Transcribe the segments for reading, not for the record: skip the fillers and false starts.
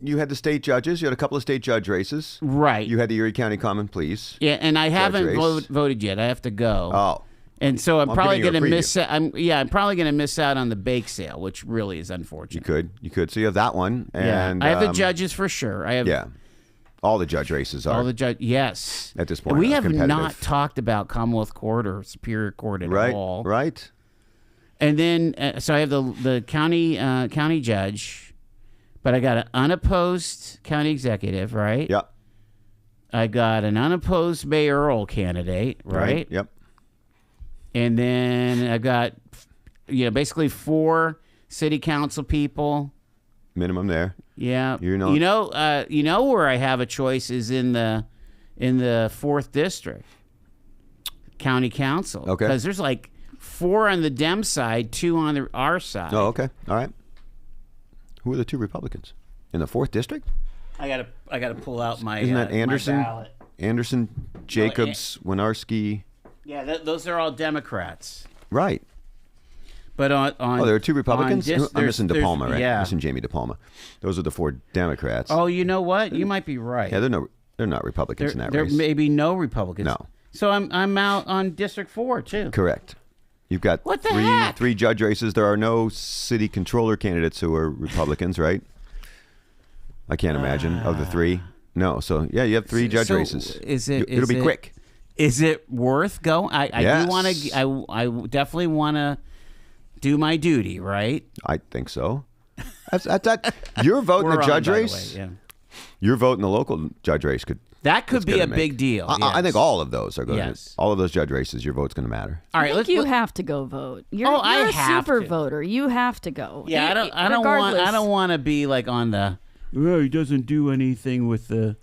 you had the state judges. You had a couple of state judge races. Right. You had the Erie County Common Pleas. Yeah, and I haven't race. voted yet. I have to go. Oh. And so I'm probably giving you going a to preview. I'm probably going to miss out on the bake sale, which really is unfortunate. You could. So you have that one. And I have the judges for sure. I have all the judge races are. all the judge. Yes. At this point, we have competitive. not talked about Commonwealth Court or Superior Court at all. Right. And then so I have the county judge, but I got an unopposed county executive, right? Yep. I got an unopposed mayoral candidate, right? Yep. And then I got basically 4 city council people. Minimum there. Yeah. You know where I have a choice is in the 4th district county council. Okay. Because there's like 4 on the Dem side, 2 on our side. Oh, okay. All right. Who are the 2 Republicans in the 4th district? I gotta pull out my. Isn't that Anderson? My ballot. Anderson, Jacobs, Winarski. Yeah, those are all Democrats. Right. But on there are 2 Republicans. I'm missing DePalma, right? Yeah. I'm missing Jamie DePalma. Those are the 4 Democrats. Oh, you know what? You might be right. Yeah, they're not Republicans in that there race. may be no Republicans. No. So I'm out on District 4 too. Correct. You've got What the heck? 3 judge races. There are no city controller candidates who are Republicans, right? I can't imagine of the 3. No. So yeah, you have 3 judge So races. It'll be quick. Is it worth going? I Yes. do want to. I definitely want to do my duty, right? I think so. That's your vote in We're the on, judge by the race. way, yeah. Your vote in the local judge race That could that's be gonna a make- big deal. I think yes. all of those are going Yes. to. All of those judge races, your vote's going to matter. All I right, think you have to go vote. You're I a have super to. voter. You have to go. Yeah, I don't want to be like on the. Oh, he doesn't do anything with the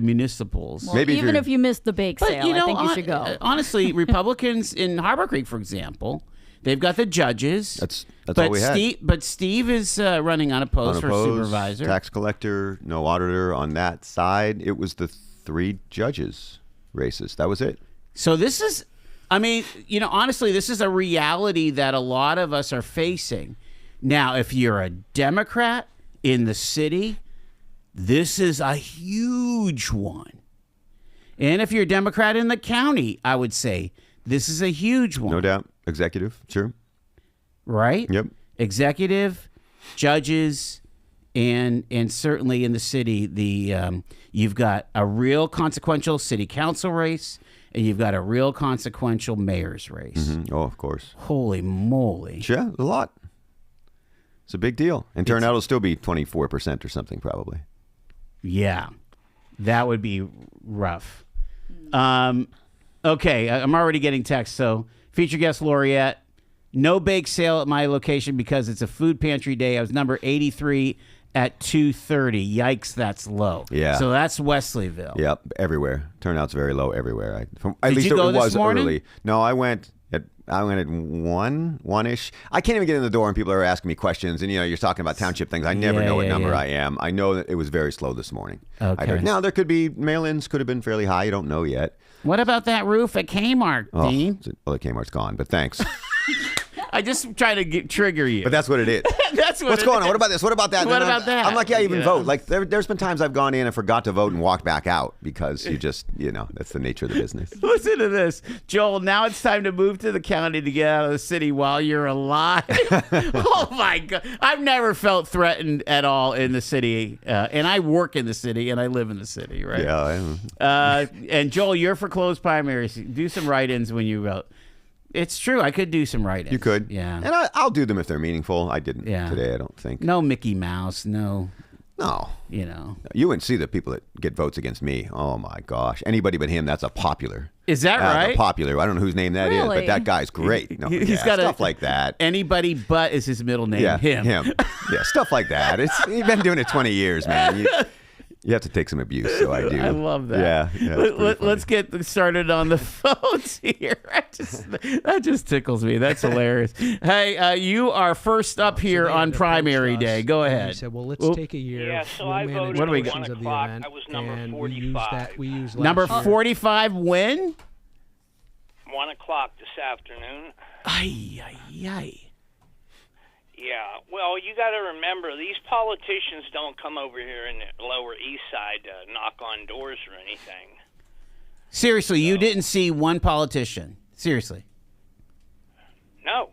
municipals. Well, Maybe if even you're- if you missed the bake But sale, I think you should go. Honestly, Republicans in Harbor Creek, for example, they've got the judges. That's but all we had. Steve is running unopposed for supervisor. Tax collector, no auditor on that side. It was the 3 judges races. That was it. So this is, honestly, this is a reality that a lot of us are facing. Now, if you're a Democrat in the city, this is a huge one. And if you're a Democrat in the county, I would say this is a huge one. No doubt. Executive, sure. Right? Yep. Executive, judges, and certainly in the city, you've got a real consequential city council race, and you've got a real consequential mayor's race. Mhm. Oh, of course. Holy moly! Yeah, a lot. It's a big deal. And turnout will still be 24% or something, probably. Yeah, that would be rough. Okay, I'm already getting text. So, feature guest laureate, no bake sale at my location because it's a food pantry day. I was number 83 at 2:30. Yikes, that's low. Yeah. So that's Wesleyville. Yep, everywhere. Turnout's very low everywhere. At Did least you go it this was morning? early. No, I went at 1-ish. I can't even get in the door and people are asking me questions and you're talking about township things. I never know what number I am. I know that it was very slow this morning. Okay. Now there could be mail-ins could have been fairly high. You don't know yet. What about that roof at Kmart, Dean? Well, the Kmart's gone, but thanks. I just try to trigger you. But that's what it is. That's What's going on? What about this? What about that? What about that? I'm like, yeah, even Yeah. vote. Like there's been times I've gone in and forgot to vote and walked back out because you just, that's the nature of the business. Listen to this, Joel. Now it's time to move to the county to get out of the city while you're alive. Oh my God! I've never felt threatened at all in the city, and I work in the city and I live in the city, right? Yeah, I am. And Joel, you're for closed primaries. Do some write-ins when you vote. It's true. I could do some write-ins. You could. Yeah. And I'll do them if they're meaningful. I didn't today, I don't think. No Mickey Mouse. No. No. You wouldn't see the people that get votes against me. Oh, my gosh. Anybody but him, that's a popular. Is that right? A popular. I don't know whose name that is, Really? but that guy's great. No, He's got stuff like that. Anybody but is his middle name. Yeah, Him. Yeah, stuff like that. You've been doing it 20 years, man. You have to take some abuse, so I do. I love that. Yeah. Let's get started on the phones here. That just tickles me. That's hilarious. Hey, you are first up here on primary day. Go ahead. He said, well, let's take a year. Yeah, so we'll I manage voted What do we the got? portions of the 1 o'clock. event, I was number and 45. We used Number last year. 45 win? 1 o'clock this afternoon. Ay. Yeah, well, you got to remember, these politicians don't come over here in the Lower East Side to knock on doors or anything. Seriously, you didn't see one politician. Seriously. No.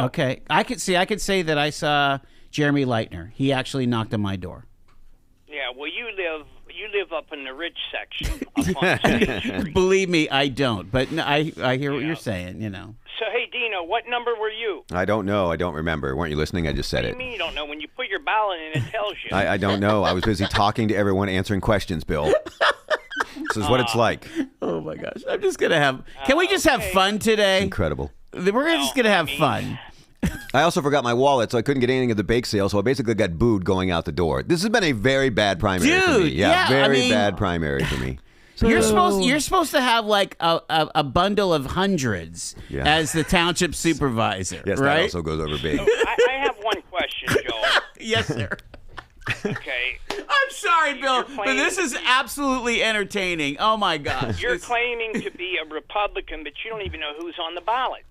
Okay. I could say that I saw Jeremy Leitner. He actually knocked on my door. Yeah, well, you live up in the rich section up on State Street. Believe me, I don't. But no, I hear what you're saying, you know. So, hey, Dino, what number were you? I don't know. I don't remember. Weren't you listening? I just said What do it. you mean you don't know? When you put your ballot in, it tells you. I don't know. I was busy talking to everyone, answering questions, Bill. This is what it's like. Oh my gosh. I'm just going to have Can we just have fun today? Incredible. We're just going to have fun. I also forgot my wallet, so I couldn't get anything at the bake sale, so I basically got booed going out the door. This has been a very bad primary for me. Dude, yeah, very I mean- bad primary for me. You're supposed to have like a bundle of hundreds Yeah. as the township supervisor, Yes, right? that also goes over big. I have one question, Joel. Yes, sir. Okay. I'm sorry, Bill, but claiming this is absolutely entertaining. Oh my gosh. You're It's- claiming to be a Republican, but you don't even know who's on the ballot.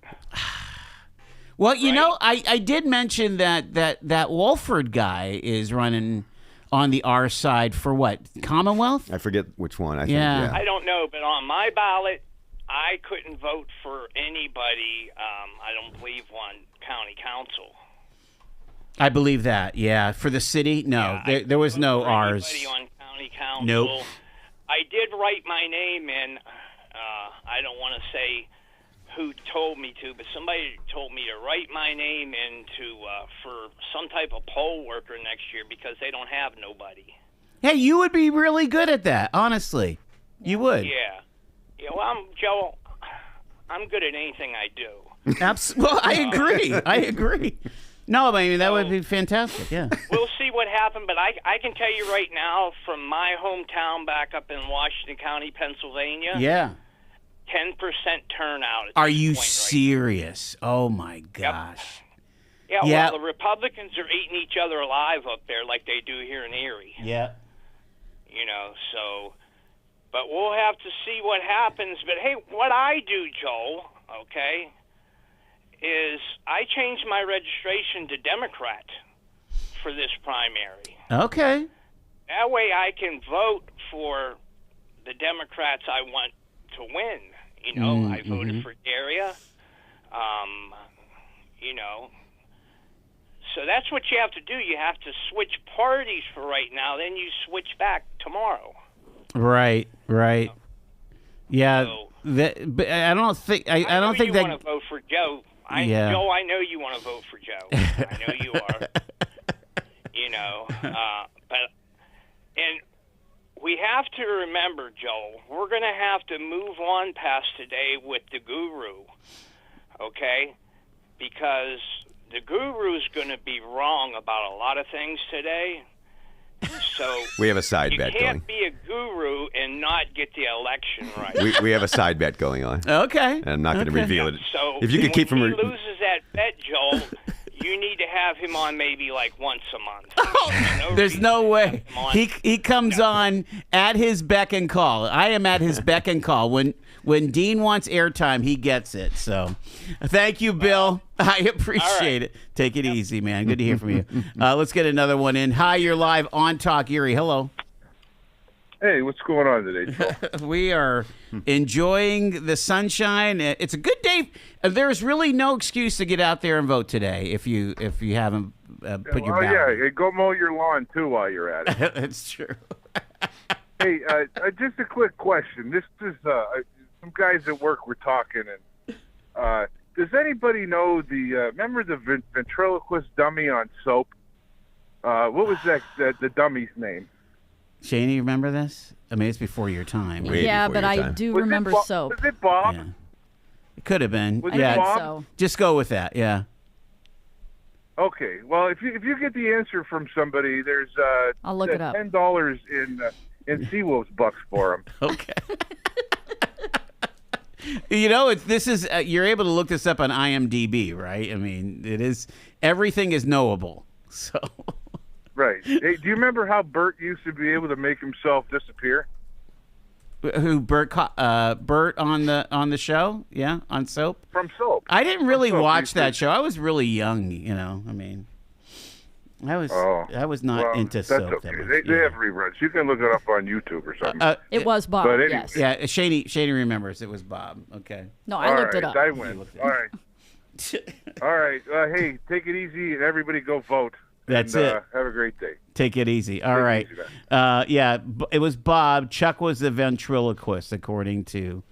Well, you Right? know, I did mention that Wolford guy is running on the R side for what? Commonwealth? I forget which one. I think, Yeah. I don't know, but on my ballot, I couldn't vote for anybody. I don't believe on county council. I believe that. Yeah, for the city, no, Yeah, there was no for R's. anybody on county council. Nope. I did write my name in. I don't want to say who told me to, but somebody told me to write my name into for some type of poll worker next year because they don't have nobody. Hey, you would be really good at that, honestly. You would. Yeah. Yeah. Well, Joe, I'm good at anything I do. Well, I agree. I agree. No, I mean that would be fantastic. Yeah. We'll see what happened, but I can tell you right now from my hometown back up in Washington County, Pennsylvania, Yeah. 10% turnout. At Are this you point right serious? Oh my gosh. Yeah, Yeah. well, the Republicans are eating each other alive up there like they do here in Erie. Yeah. You know, so, but we'll have to see what happens. But hey, what I do, Joel, okay, is I changed my registration to Democrat for this primary. Okay. That way I can vote for the Democrats I want to win. You know, I voted for Daria. You know, so that's what you have to do. You have to switch parties for right now. Then you switch back tomorrow. Right. Right. Yeah. So- But I don't think. I know don't think you that. want to vote for Joe. Yeah. Joe, I know you want to vote for Joe. I know you are. You know, but and we have to remember, Joel, we're going to have to move on past today with the guru, okay? Because the guru's going to be wrong about a lot of things today. So We have a side you bet can't going. be a guru and not get the election right. We have a side bet going on. Okay. And I'm not going to Okay. reveal it. So If you could keep when from he loses that bet, Joel, you need to have him on maybe like once a month. There's reason no to way. have him on. He comes on at his beck and call. I am at his beck and call. When Dean wants airtime, he gets it. So, thank you, Bill. I appreciate it. Take it easy, man. Good to hear from you. Let's get another one in. Hi, you're live on Talk Erie. Hello. Hey, what's going on today, Joe? We are enjoying the sunshine. It's a good day. There's really no excuse to get out there and vote today if you haven't put your ballot. Yeah, go mow your lawn too while you're at it. That's true. Hey, just a quick question. This is some guys at work were talking, and does anybody know remember the ventriloquist dummy on Soap? What was the dummy's name? Shane, you remember this? I mean, it's before your time. Way Yeah, before but your I time. do Was it remember Bob- soap. Was it Bob? Yeah. It could have been. Was it yeah, Bob? So just go with that. Yeah. Okay. Well, if you get the answer from somebody, there's I'll look it up. $10 in Seawolves bucks for him. Okay. You know, this is you're able to look this up on IMDb, right? I mean, it is everything is knowable. So Right. Hey, do you remember how Bert used to be able to make himself disappear? Who Bert Bert on the show? Yeah, on Soap. From Soap. I didn't really Soap, watch you that see. show. I was really young, I mean, I was not into that's Soap. okay. That much, They have reruns. You can look it up on YouTube or something. It was Bob. But anyway. Yes. Yeah, Shady remembers it was Bob. Okay. No, I All looked right, it up. I win. All right. All right. Hey, take it easy, and everybody go vote. That's and, it. Have a great day. Take it easy. All Take it right. easy, man. Yeah, it was Bob. Chuck was the ventriloquist, according to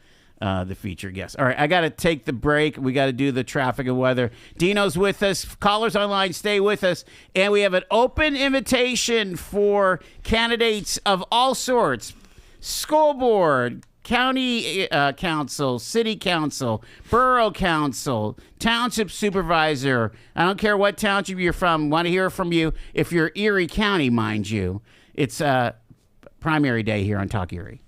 the featured guest. All right, I got to take the break. We got to do the traffic and weather. Dino's with us. Callers online, stay with us. And we have an open invitation for candidates of all sorts. School board, county council, city council, borough council, township supervisor. I don't care what township you're from. Want to hear from you. If you're Erie County, mind you. It's primary day here on Talk Erie.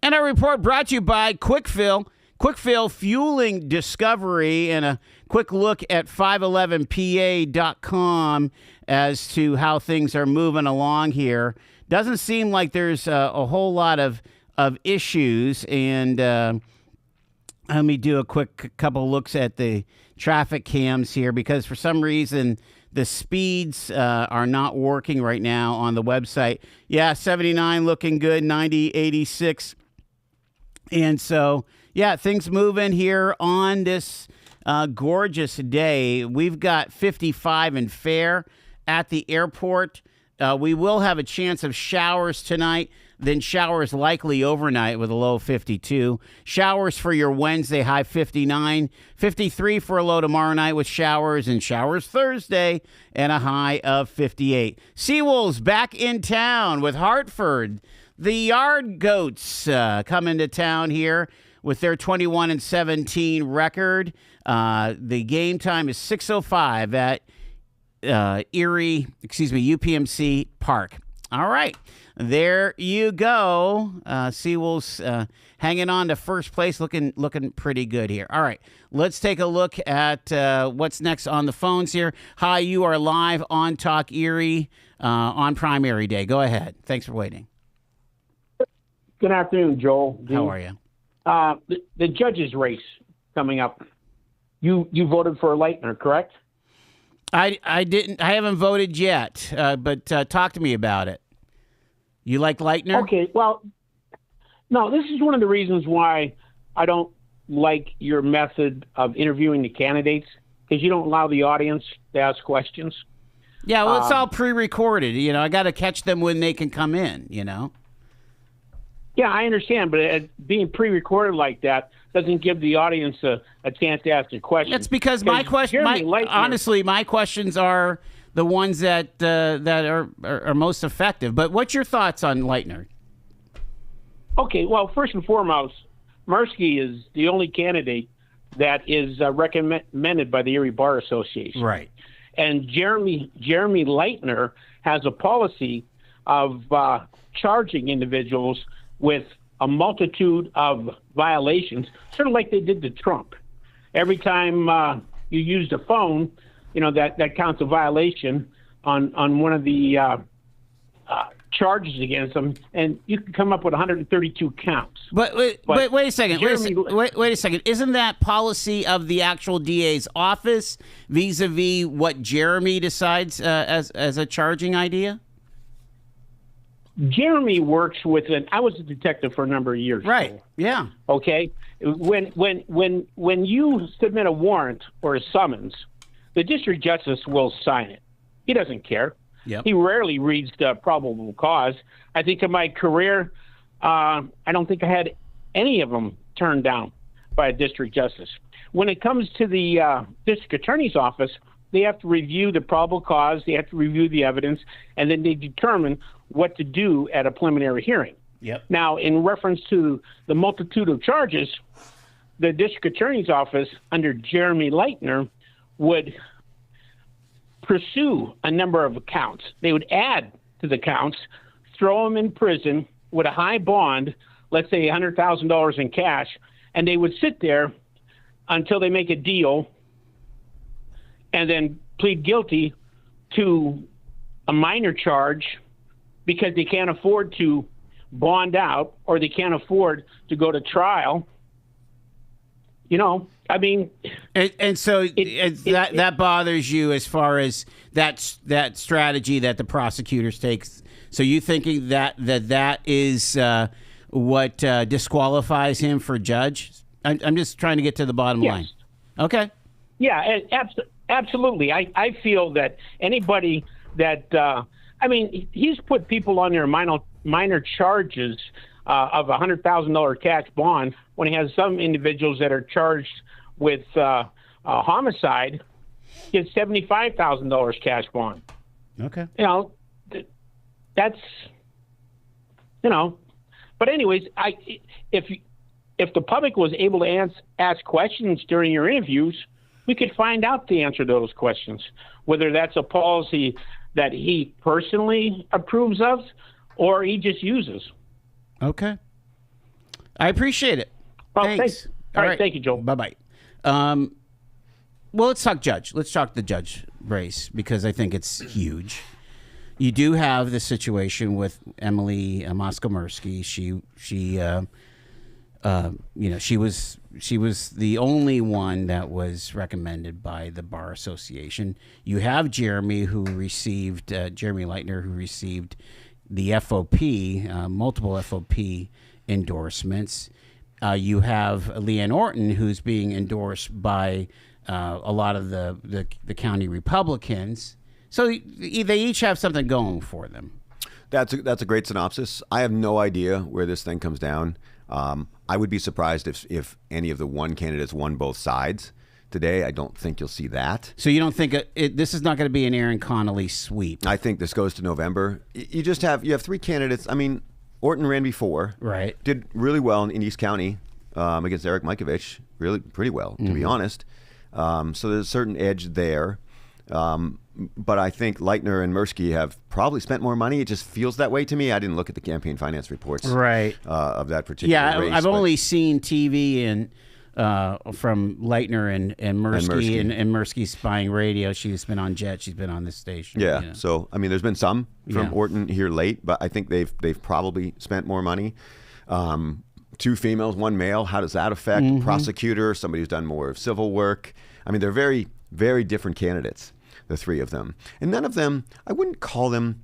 And our report brought to you by Quickfill. Quickfill fueling discovery, and a quick look at 511pa.com as to how things are moving along here. Doesn't seem like there's a whole lot of issues. And let me do a quick couple looks at the traffic cams here, because for some reason the speeds are not working right now on the website. Yeah, 79 looking good, 90, 86. And so, yeah, things moving here on this gorgeous day. We've got 55 and fair at the airport. We will have a chance of showers tonight, then showers likely overnight with a low of 52. Showers for your Wednesday, high 59. 53 for a low tomorrow night with showers, and showers Thursday and a high of 58. Seawolves back in town with Hartford. The Yard Goats come into town here with their 21-17 record. The game time is 6:05 at UPMC Park. All right, there you go. Seawolves hanging on to first place, looking pretty good here. All right, let's take a look at what's next on the phones here. Hi, you are live on Talk Erie on primary day. Go ahead. Thanks for waiting. Good afternoon, Joel. How are you? The judges race coming up. You voted for Leitner, correct? I didn't. I haven't voted yet. But talk to me about it. You like Leitner? Okay. Well, no. This is one of the reasons why I don't like your method of interviewing the candidates because you don't allow the audience to ask questions. Yeah, well, it's all pre-recorded. You know, I got to catch them when they can come in, you know? Yeah, I understand, but being pre-recorded like that doesn't give the audience a chance to ask a question. That's because my question, honestly, my questions are the ones that are most effective. But what's your thoughts on Leitner? Okay, well, first and foremost, Mirsky is the only candidate that is recommended by the Erie Bar Association. Right. And Jeremy Leitner has a policy of charging individuals with a multitude of violations, sort of like they did to Trump. Every time you used a phone, you know, that counts a violation on one of the charges against them, and you can come up with 132 counts. But wait a second. Wait a second. Isn't that policy of the actual DA's office vis-a-vis what Jeremy decides as a charging idea? Jeremy works with I was a detective for a number of years. Right. Yeah. Okay. When you submit a warrant or a summons, the district justice will sign it. He doesn't care. Yep. He rarely reads the probable cause. I think in my career, I don't think I had any of them turned down by a district justice. When it comes to the district attorney's office, they have to review the probable cause, they have to review the evidence, and then they determine what to do at a preliminary hearing. Yep. Now, in reference to the multitude of charges, the district attorney's office under Jeremy Leitner would pursue a number of counts. They would add to the counts, throw them in prison with a high bond, let's say $100,000 in cash, and they would sit there until they make a deal and then plead guilty to a minor charge because they can't afford to bond out or they can't afford to go to trial. You know, I mean, and so that bothers you as far as that strategy that the prosecutors take. So you thinking that is what disqualifies him for judge? I'm just trying to get to the bottom line. Okay. Yeah, absolutely. I feel that anybody that I mean, he's put people on their minor charges of a $100,000 cash bond when he has some individuals that are charged with homicide get $75,000 cash bond. Okay. You know, that's, you know, but anyways, if the public was able to ask questions during your interviews, we could find out the answer to those questions, whether that's a policy that he personally approves of or he just uses. Okay. I appreciate it. Well, thanks. All right. Thank you, Joel. Bye-bye. Well, let's talk judge. Let's talk the judge race because I think it's huge. You do have the situation with Emily Moskomersky. She was the only one that was recommended by the Bar Association. You have Jeremy Leitner, who received the FOP, multiple FOP endorsements. You have Leanne Orton, who's being endorsed by a lot of the county Republicans. So they each have something going for them. That's a great synopsis. I have no idea where this thing comes down. I would be surprised if any of the one candidates won both sides today. I don't think you'll see that. So you don't think this is not going to be an Aaron Connolly sweep? I think this goes to November. You have three candidates. I mean, Orton ran before. Right. Did really well in East County against Eric Mikovich. Really pretty well, to be honest. So there's a certain edge there. But I think Leitner and Mirsky have probably spent more money. It just feels that way to me. I didn't look at the campaign finance reports of that particular race. I've only seen TV and from Leitner and Mirsky and Mirsky's buying radio. She's been on Jet. She's been on this station. Yeah. You know. So I mean, there's been some from Orton here late, but I think they've probably spent more money. Two females, one male. How does that affect prosecutor? Somebody who's done more of civil work. I mean, they're very, very different candidates, the three of them, and none of them. I wouldn't call them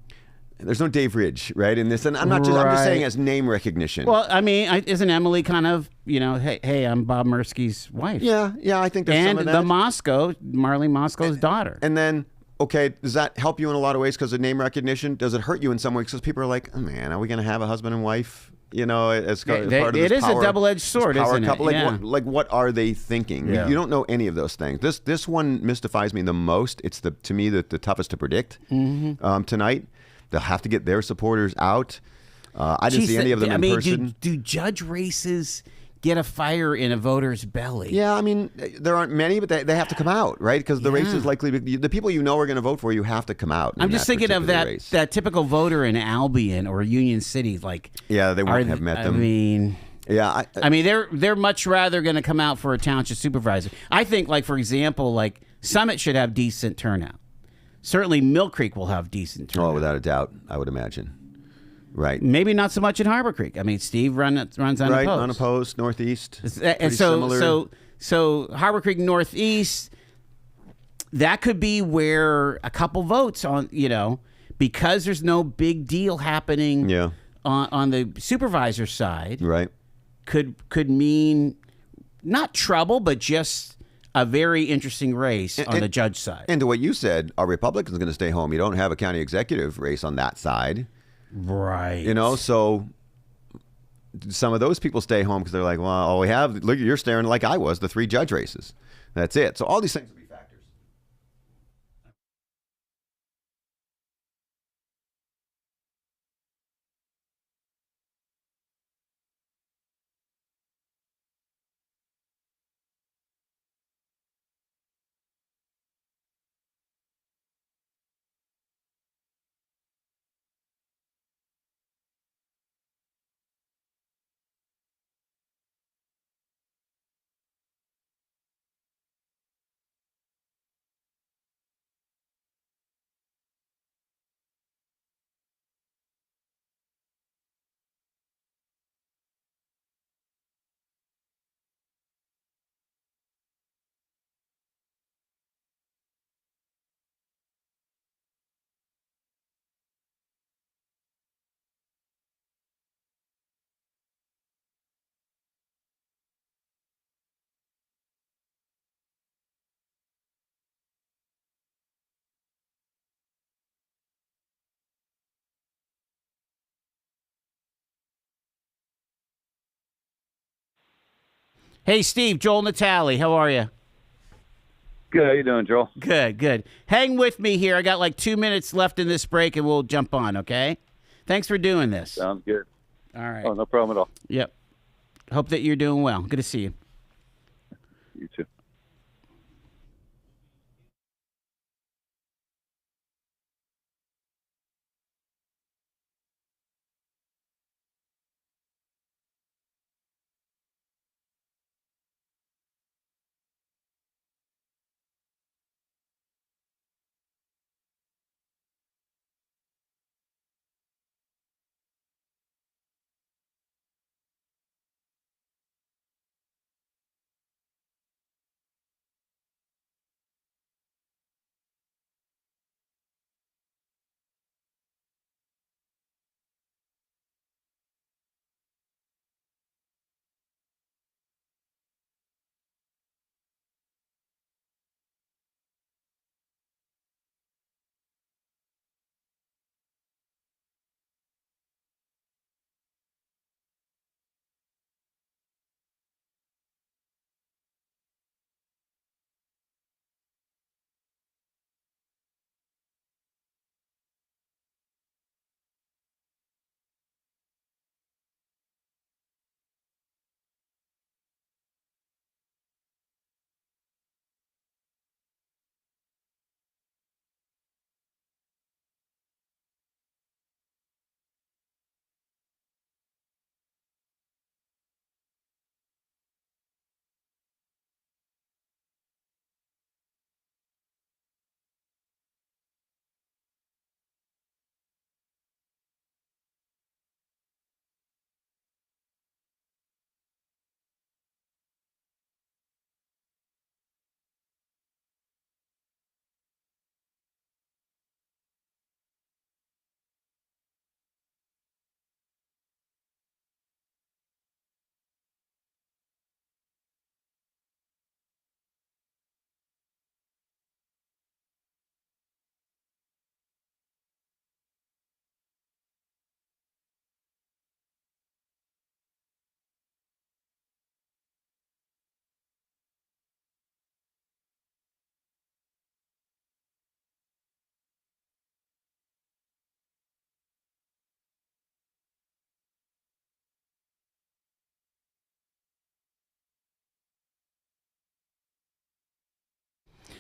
There's no Dave Ridge, right? In this, and I'm just Right. saying as name recognition. Well, I mean, isn't Emily kind of, hey, I'm Bob Mursky's wife? yeah, I think there's And some of that. the Marlene Mosco's daughter. And then, okay, does that help you in a lot of ways because of name recognition? Does it hurt you in some ways because people are like, oh, man, are we going to have a husband and wife? As part of this it is power, a double-edged this sword, power isn't it? couple. Yeah. What are they thinking? Yeah. You don't know any of those things. This one mystifies me the most. It's to me the toughest to predict tonight. They'll have to get their supporters out. I didn't Geez, see any of them in person. Do judge races get a fire in a voter's belly? Yeah, I mean, there aren't many, but they have to come out, right? Because the race is likely the people you know are going to vote for you have to come out. I'm just thinking of that race. typical voter in Albion or Union City. Like, Yeah, they wouldn't have met them. I mean, Yeah, I mean, they're much rather going to come out for a township supervisor. I think, like, for example, like Summit should have decent turnout. Certainly, Mill Creek will have decent turnout. oh, without a doubt, I would imagine. Right. Maybe not so much in Harbor Creek. I mean, Steve runs unopposed. Right, unopposed, northeast. And Pretty similar. so Harbor Creek Northeast, that could be where a couple votes on, because there's no big deal happening Yeah. on the supervisor side, Right. could mean not trouble, but just a very interesting race on the judge side. And to what you said, are Republicans going to stay home? You don't have a county executive race on that side. Right. So some of those people stay home because they're like, well, all we have, look, you're staring like I was, the 3 judge races. That's it. So all these things will be factors. Hey, Steve, Joel Natale, how are you? Good. How you doing, Joel? Good. Hang with me here. I got like 2 minutes left in this break, and we'll jump on, okay? Thanks for doing this. Sounds good. All right. Oh, no problem at all. Yep. Hope that you're doing well. Good to see you. You too.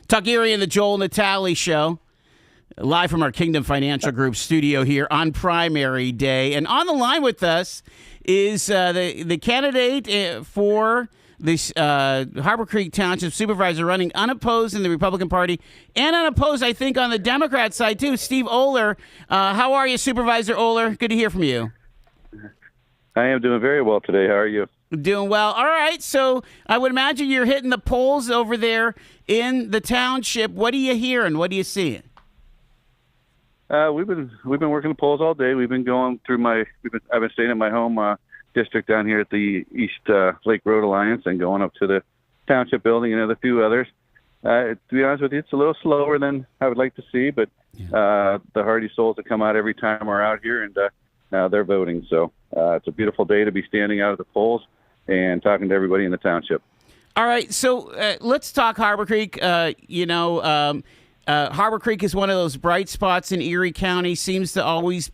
Tuck Erie and the Joel Natale Show, live from our Kingdom Financial Group studio here on primary day. And on the line with us is the candidate for this Harbor Creek Township Supervisor, running unopposed in the Republican Party and unopposed, I think, on the Democrat side, too, Steve Oler. How are you, Supervisor Oler? Good to hear from you. I am doing very well today. How are you? Doing well. All right. So I would imagine you're hitting the polls over there in the township. What are you hearing? What are you seeing? We've been working the polls all day. We've been going through I've been staying at my home district down here at the East Lake Road Alliance and going up to the township building and a few others. To be honest with you, it's a little slower than I would like to see, but the hardy souls that come out every time are out here, and now they're voting. So it's a beautiful day to be standing out at the polls and talking to everybody in the township. All right, so let's talk Harbor Creek. Harbor Creek is one of those bright spots in Erie County, seems to always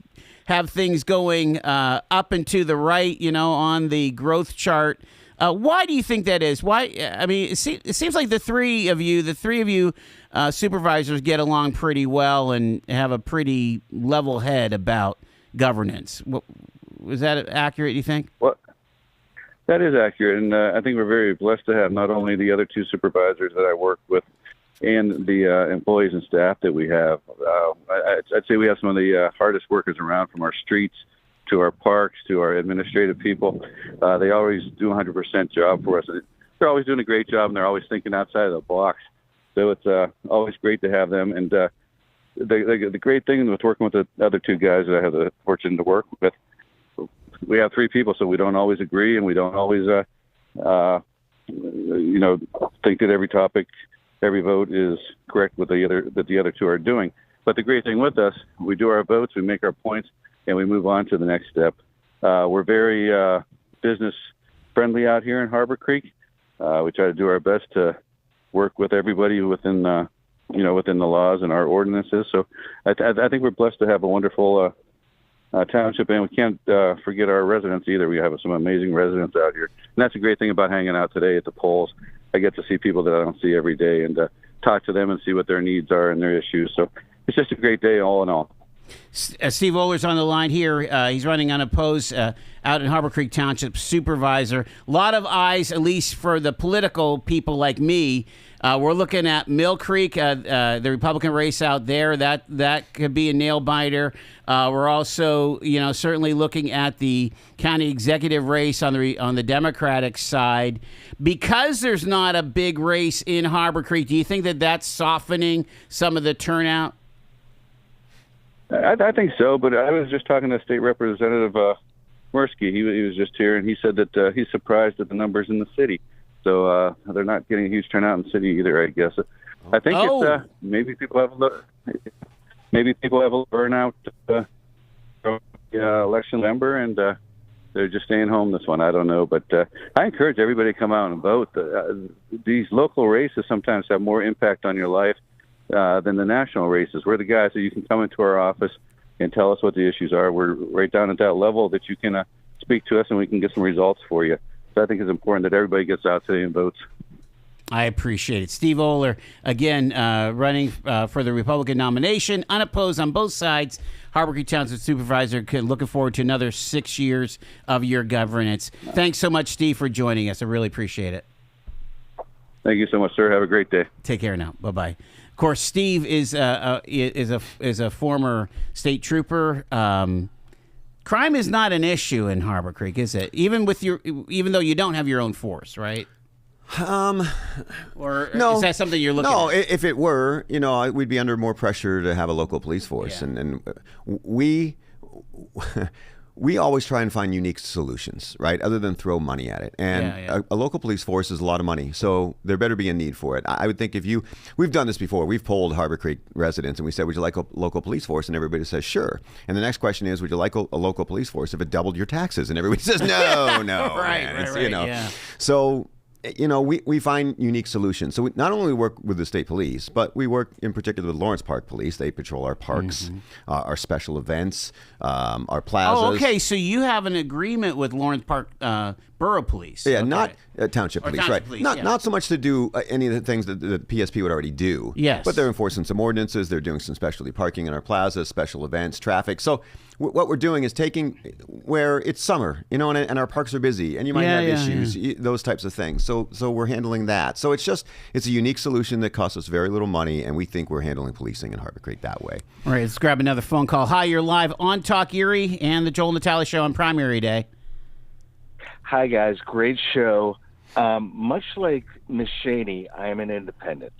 have things going up and to the right, on the growth chart. Why do you think that is? Why? I mean, it seems like the three of you supervisors get along pretty well and have a pretty level head about governance. Was that accurate, you think? Well, that is accurate, and I think we're very blessed to have not only the other two supervisors that I work with and the employees and staff that we have. I'd say we have some of the hardest workers around, from our streets to our parks to our administrative people. They always do a 100% job for us. They're always doing a great job, and they're always thinking outside of the box. So it's always great to have them. And the great thing with working with the other two guys that I have the fortune to work with, we have three people, so we don't always agree, and we don't always, think that every topic, every vote is correct with that the other two are doing. But the great thing with us, we do our votes, we make our points, and we move on to the next step. We're very business friendly out here in Harbor Creek. We try to do our best to work with everybody within the laws and our ordinances. So I think we're blessed to have a wonderful township, and we can't forget our residents either. We have some amazing residents out here, and that's a great thing about hanging out today at the polls. I get to see people that I don't see every day and talk to them and see what their needs are and their issues. So it's just a great day all in all. Steve Oler's on the line here. He's running unopposed out in Harbor Creek Township Supervisor. A lot of eyes, at least for the political people like me. We're looking at Mill Creek, the Republican race out there. That could be a nail biter. We're also, certainly looking at the county executive race on the Democratic side. Because there's not a big race in Harbor Creek, do you think that that's softening some of the turnout? I think so, but I was just talking to State Representative Mursky. He was just here, and he said that he's surprised at the numbers in the city. So they're not getting a huge turnout in the city either, I guess. I think it's maybe people have a little burnout from the election November, and they're just staying home this one. I don't know, but I encourage everybody to come out and vote. These local races sometimes have more impact on your life than the national races. We're the guys that you can come into our office and tell us what the issues are. We're right down at that level that you can speak to us, and we can get some results for you. So I think it's important that everybody gets out today and votes. I appreciate it. Steve Oler, again, running for the Republican nomination, unopposed on both sides. Harbor Creek Township Supervisor, looking forward to another 6 years of your governance. Thanks so much, Steve, for joining us. I really appreciate it. Thank you so much, sir. Have a great day. Take care now. Bye-bye. Of course, Steve is a former state trooper. Crime is not an issue in Harbor Creek, is it? Even though you don't have your own force, right? Or no, is that something you're looking at? No, if it were, we'd be under more pressure to have a local police force, and we always try and find unique solutions, right? Other than throw money at it. And a local police force is a lot of money, so there better be a need for it. I would think we've done this before. We've polled Harbor Creek residents and we said, would you like a local police force? And everybody says, sure. And the next question is, would you like a local police force if it doubled your taxes? And everybody says, no. Right. So, we find unique solutions. So we not only work with the state police, but we work in particular with Lawrence Park Police. They patrol our parks, our special events, our plazas. Oh, okay. So you have an agreement with Lawrence Park borough police. Yeah, Okay. not township Or police, township right? police, not yeah. not so much to do any of the things that the PSP would already do. Yes. But they're enforcing some ordinances. They're doing some specialty parking in our plazas, special events, traffic. So what we're doing is taking where it's summer, and our parks are busy, and you might have issues, those types of things. So we're handling that. So it's a unique solution that costs us very little money, and we think we're handling policing in Harbor Creek that way. All right, let's grab another phone call. Hi, you're live on Talk Erie and the Joel Natale Show on Primary Day. Hi, guys. Great show. Much like Miss Shaney, I am an independent.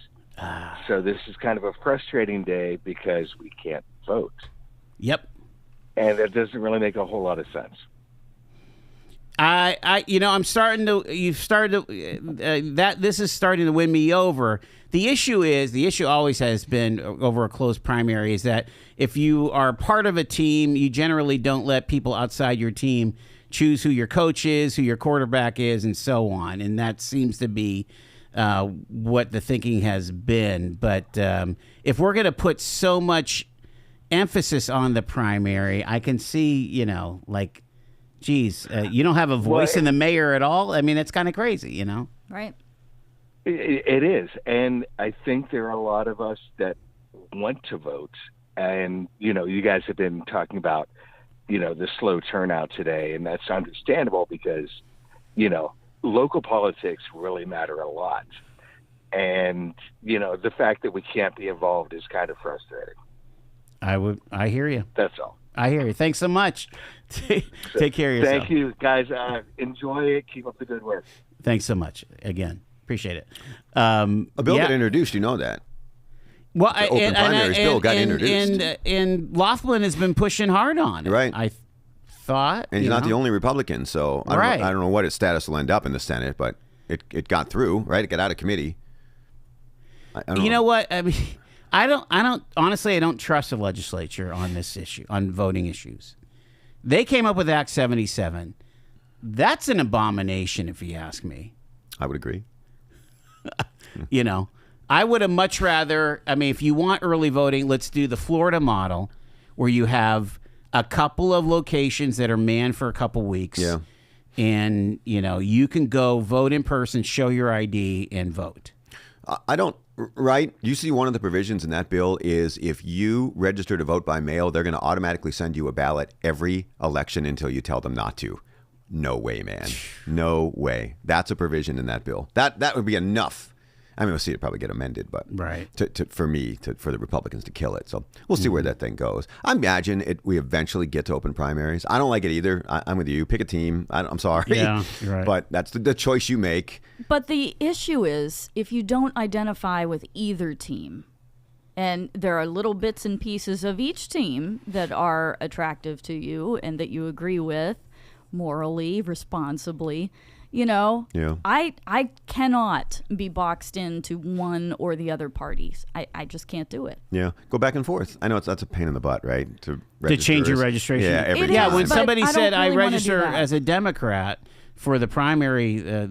So this is kind of a frustrating day because we can't vote. Yep. And that doesn't really make a whole lot of sense. I'm starting to. You've started to. This is starting to win me over. The issue always has been over a closed primary is that if you are part of a team, you generally don't let people outside your team choose who your coach is, who your quarterback is, and so on. And that seems to be what the thinking has been. But if we're going to put so much emphasis on the primary, I can see, geez, you don't have a voice in the mayor at all? I mean, it's kind of crazy, Right. It is. And I think there are a lot of us that want to vote. And, you guys have been talking about, the slow turnout today. And that's understandable because, local politics really matter a lot. And, the fact that we can't be involved is kind of frustrating. I hear you. That's all. I hear you. Thanks so much. Take care of yourself. Thank you, guys. Enjoy it. Keep up the good work. Thanks so much. Again, appreciate it. A bill got introduced, you know that. Well, The open primaries bill got introduced. And Laughlin has been pushing hard on it. Right. I thought. And he's not the only Republican, so I don't know what its status will end up in the Senate, but it got through, right? It got out of committee. I don't know what? I mean, I don't trust the legislature on this issue, on voting issues. They came up with Act 77. That's an abomination, if you ask me. I would agree. I would have much rather, if you want early voting, let's do the Florida model where you have a couple of locations that are manned for a couple weeks. Yeah. And, you can go vote in person, show your ID, and vote. Right? You see one of the provisions in that bill is if you register to vote by mail, they're going to automatically send you a ballot every election until you tell them not to. No way, man. No way. That's a provision in that bill. That would be enough. We'll see it probably get amended, but right. For the Republicans to kill it. So we'll see where that thing goes. I imagine we eventually get to open primaries. I don't like it either. I'm with you. Pick a team. I'm sorry. Yeah, you're right. But that's the choice you make. But the issue is if you don't identify with either team, and there are little bits and pieces of each team that are attractive to you and that you agree with morally, responsibly, Yeah. I cannot be boxed into one or the other parties. I just can't do it. Yeah. Go back and forth. I know that's a pain in the butt, right? To change your registration. Yeah, every It time. is, when but somebody I don't said I really wanna do register that. as a Democrat for the primary,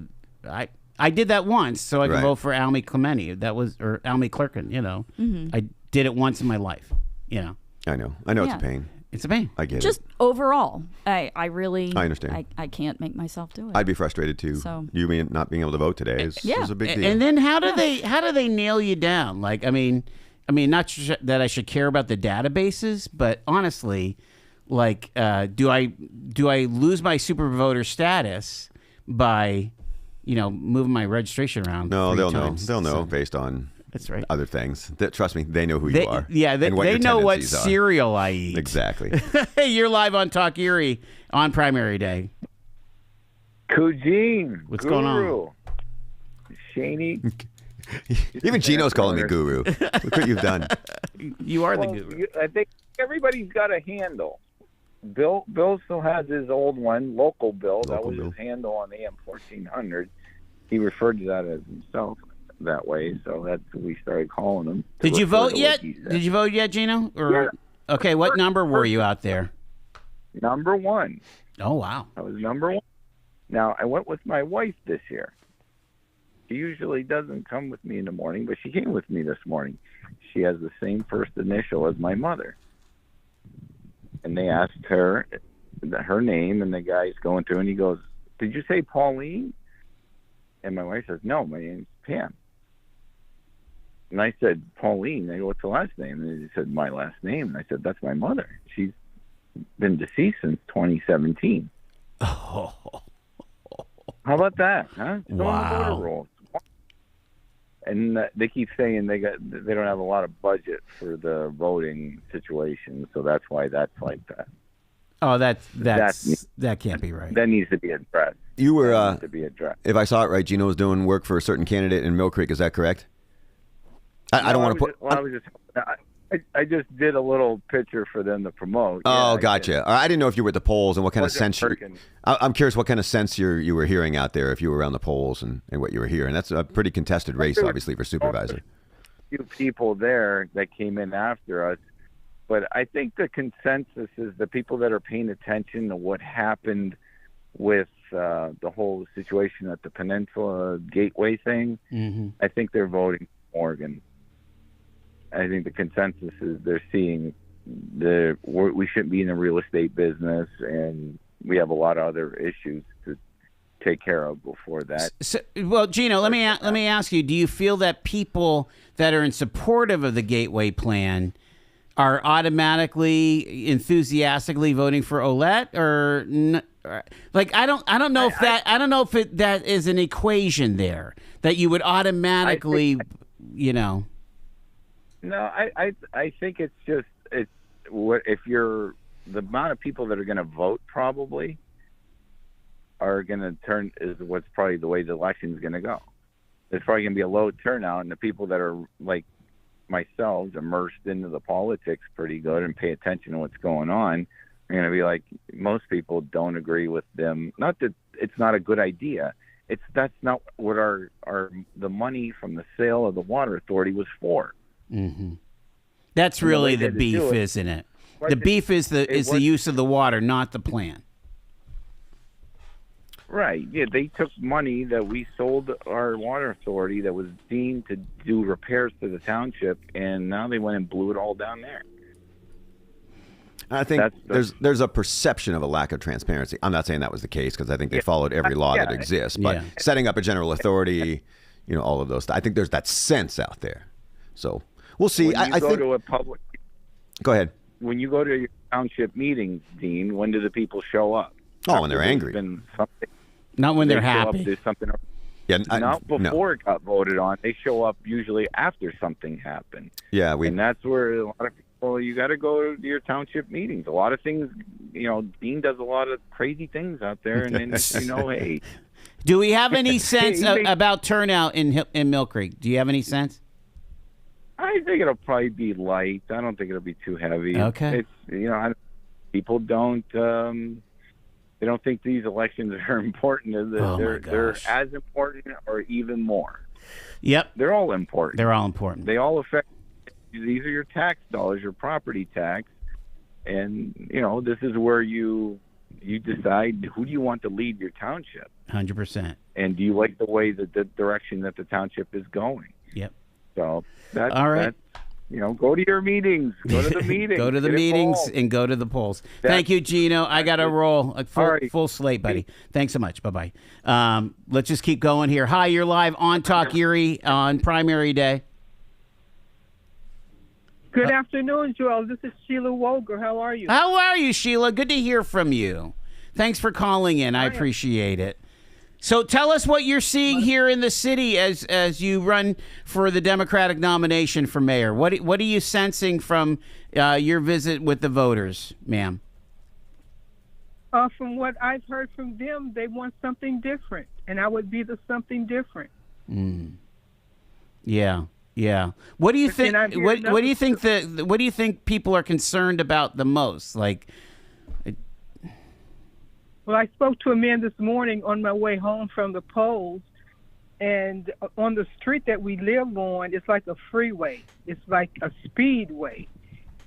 I did that once so I could Right. vote for Almy Clementi. Or Almy Clerkin, Mm-hmm. I did it once in my life, I know it's Yeah. a pain. It's a pain. I get Just it. overall, I really I understand. I can't make myself do it. I'd be frustrated too. So- You not being able to vote today is a big deal. And then how do they nail you down? Like, not that I should care about the databases, but honestly, like, do I lose my super voter status by, moving my registration around? No, 3 they'll times? know. They'll know So, based on that's right. other things. Trust me, they know who you are. Yeah, and what they your know what tendencies are. cereal I eat. Exactly. Hey, you're live on Talk Erie on Primary Day. Kujin. What's going on? Shaney. Even Gino's calling me guru. Look what you've done. You are the Well, guru. I think everybody's got a handle. Bill still has his old one, local Bill. That Local was Bill. his handle on AM 1400. He referred to that as himself that way, so that's what we started calling him. to Did you refer vote to what yet? he said. Did you vote yet, Gino? Or okay, what number were you out there? Number one. Oh wow. I was number one. Now, I went with my wife this year. She usually doesn't come with me in the morning, but she came with me this morning. She has the same first initial as my mother. And they asked her name, and the guy's going through, and he goes, did you say Pauline? And my wife says, no, my name's Pam. And I said, Pauline. They go, what's the last name? And they said, my last name. And I said, that's my mother. She's been deceased since 2017. Oh. How about that, huh? It's on the Wow. voter rolls. And they keep saying they don't have a lot of budget for the voting situation, so that's why that's like that. Oh, that can't be right. That needs to be addressed. You were, That needs to be addressed. if I saw it right, Gino was doing work for a certain candidate in Mill Creek. Is that correct? I don't want to put. I just did a little picture for them to promote. Oh, Yeah, gotcha. I didn't know if you were at the polls and what kind of Wasn't sense you. working. I'm curious what kind of sense you were hearing out there if you were around the polls and what you were hearing. That's a pretty contested race, There were obviously, for supervisor. a few people there that came in after us, but I think the consensus is the people that are paying attention to what happened with the whole situation at the Peninsula Gateway thing. Mm-hmm. I think they're voting for Morgan. I think the consensus is they're seeing we shouldn't be in the real estate business, and we have a lot of other issues to take care of before that. So, well, Gino, let me ask you: do you feel that people that are in supportive of the Gateway plan are automatically enthusiastically voting for Ouellette, or like I don't know if that is an equation there that you would automatically, No, I think it's just if you're the amount of people that are going to vote probably are going to turn is what's probably the way the election is going to go. There's probably going to be a low turnout, and the people that are like myself immersed into the politics pretty good and pay attention to what's going on are going to be like most people don't agree with them. Not that it's not a good idea. That's not what the money from the sale of the water authority was for. Mm-hmm. That's really the beef, isn't it? The beef is the use of the water, not the plan. Right. Yeah, they took money that we sold our water authority that was deemed to do repairs to the township, and now they went and blew it all down there. I think there's a perception of a lack of transparency. I'm not saying that was the case because I think they followed every law that exists. But setting up a general authority, all of those. I think there's that sense out there. So we'll see. When you I go think. To a public. Go ahead. When you go to your township meetings, Dean, when do the people show up? Oh, when they're angry. Not when they're happy. There's something. Yeah, not before it got voted on. They show up usually after something happened. Yeah, and that's where a lot of people. You got to go to your township meetings. A lot of things. Dean does a lot of crazy things out there, and then hey. Do we have any sense about turnout in Mill Creek? Do you have any sense? I think it'll probably be light. I don't think it'll be too heavy. Okay. It's people don't. They don't think these elections are important. They're as important or even more. Yep. They're all important. They're all important. They all affect. These are your tax dollars, your property tax, and this is where you decide who do you want to lead your township. 100%. And do you like the way that the direction that the township is going? Yep. So that's all right. Go to your meetings. Go to the meetings. Go to the meetings and go to the polls. Thank you, Gino. I got to roll. Full slate, buddy. Thanks so much. Bye-bye. Let's just keep going here. Hi, you're live on Talk Erie on primary day. Good afternoon, Joel. This is Sheila Woger. How are you? How are you, Sheila? Good to hear from you. Thanks for calling in. I appreciate it. So tell us what you're seeing here in the city as you run for the Democratic nomination for mayor. What are you sensing from your visit with the voters, ma'am? From what I've heard from them, they want something different, and I would be the something different. Yeah. What do you think? What do you think what do you think people are concerned about the most? Well, I spoke to a man this morning on my way home from the polls, and on the street that we live on, it's like a freeway. It's like a speedway.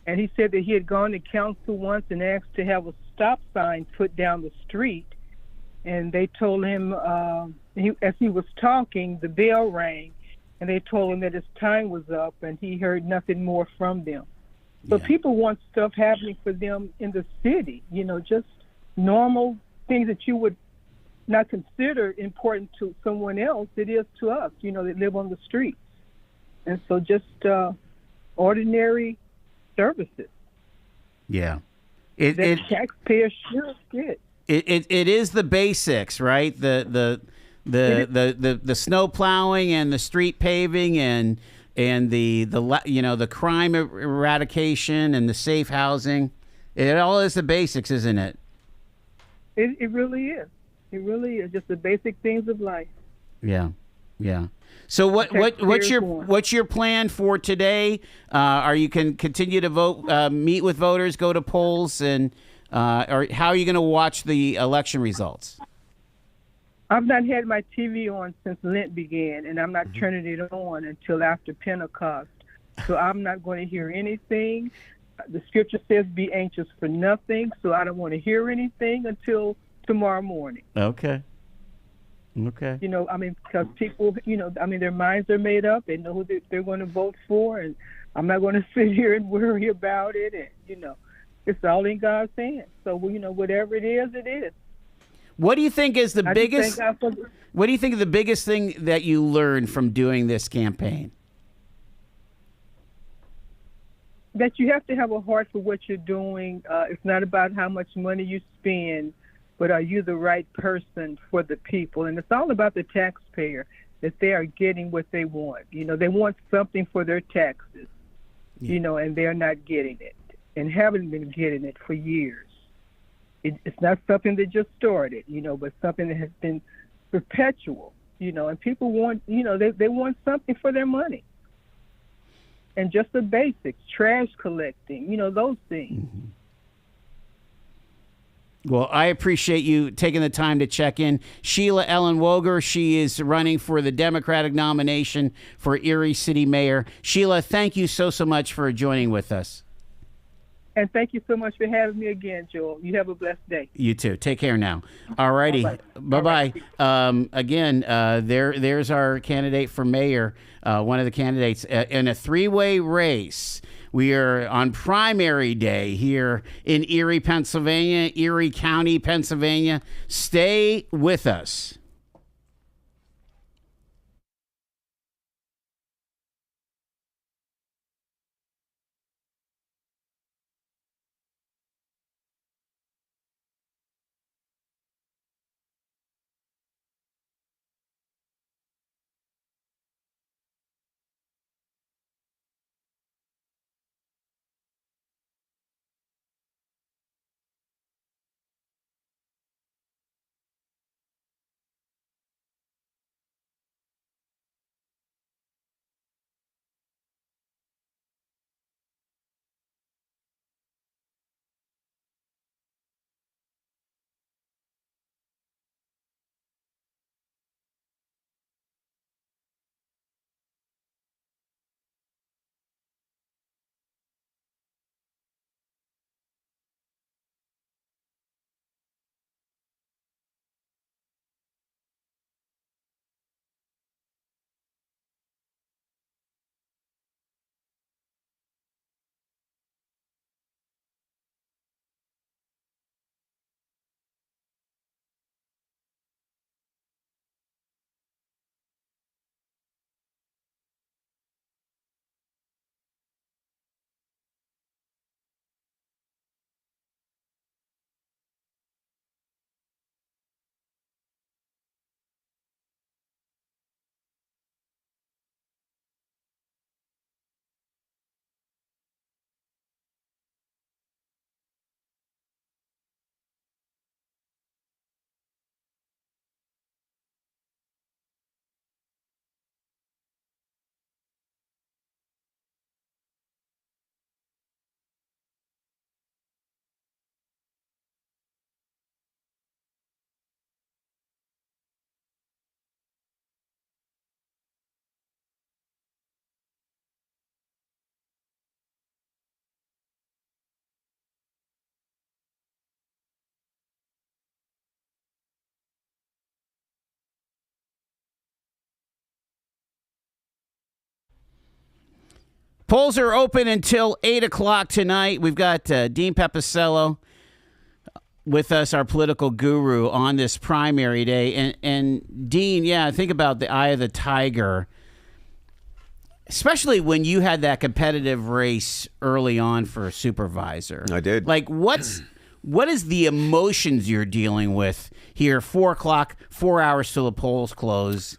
And he said that he had gone to council once and asked to have a stop sign put down the street. And they told him, as he was talking, the bell rang, and they told him that his time was up, and he heard nothing more from them. So people want stuff happening for them in the city, just normal things that you would not considered important to someone else, it is to us, that live on the streets. And so just ordinary services. Yeah. That taxpayers should get. It is the basics, right? The snow plowing and the street paving and the crime eradication and the safe housing. It all is the basics, isn't it? It really is. It really is just the basic things of life. Yeah. So what's your plan for today? Are you can continue to vote, meet with voters, go to polls, and or how are you going to watch the election results? I've not had my TV on since Lent began, and I'm not turning it on until after Pentecost. So I'm not going to hear anything. The scripture says, "Be anxious for nothing." So I don't want to hear anything until tomorrow morning. Okay. Because people, their minds are made up. They know who they're going to vote for, and I'm not going to sit here and worry about it. And, it's all in God's hands. So, whatever it is, it is. What do you think is the biggest? What do you think is the biggest thing that you learned from doing this campaign? That you have to have a heart for what you're doing. It's not about how much money you spend, but are you the right person for the people? And it's all about the taxpayer, that they are getting what they want. They want something for their taxes, and they're not getting it and haven't been getting it for years. It's not something that just started, but something that has been perpetual, and people want, they want something for their money. And just the basics, trash collecting, those things. Mm-hmm. Well, I appreciate you taking the time to check in. Sheila Ellen Woger, she is running for the Democratic nomination for Erie City Mayor. Sheila, thank you so much for joining with us. And thank you so much for having me again, Joel. You have a blessed day. You too. Take care now. All righty. Bye-bye. Again, there's our candidate for mayor, one of the candidates in a three-way race. We are on primary day here in Erie, Pennsylvania, Erie County, Pennsylvania. Stay with us. Polls are open until 8 o'clock tonight. We've got Dean Pepicello with us, our political guru, on this primary day. And Dean, yeah, think about the eye of the tiger, especially when you had that competitive race early on for a supervisor. I did. Like, what is the emotions you're dealing with here? 4 o'clock, 4 hours till the polls close.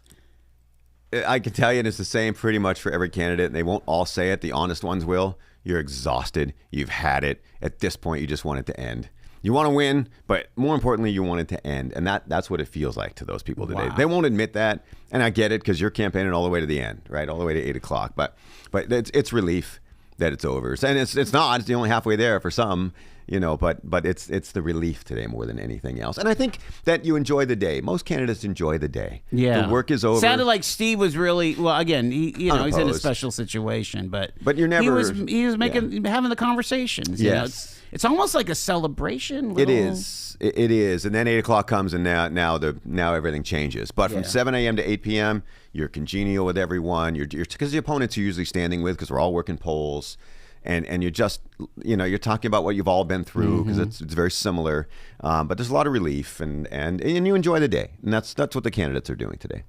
I can tell you, and it's the same pretty much for every candidate. They won't all say it. The honest ones will. You're exhausted. You've had it. At this point, you just want it to end. You want to win, but more importantly, you want it to end. And that's what it feels like to those people today. Wow. They won't admit that. And I get it, because you're campaigning all the way to the end, right? All the way to 8 o'clock. But it's relief that it's over. And it's not. It's only halfway there for some, but it's the relief today more than anything else. And I think that you enjoy the day. Most candidates enjoy the day. Yeah. The work is over. Sounded like Steve was really, well, again, he's in a Unopposed. special situation, but you're never. he was having the conversations. Yes. It's almost like a celebration. It is. It is. And then 8 o'clock comes, and now everything changes. But from 7 a.m. to 8 p.m., you're congenial with everyone. You're because the opponents you're usually standing with, because we're all working polls. And you're just, you're talking about what you've all been through, because it's very similar. But there's a lot of relief, and you enjoy the day. And that's what the candidates are doing today.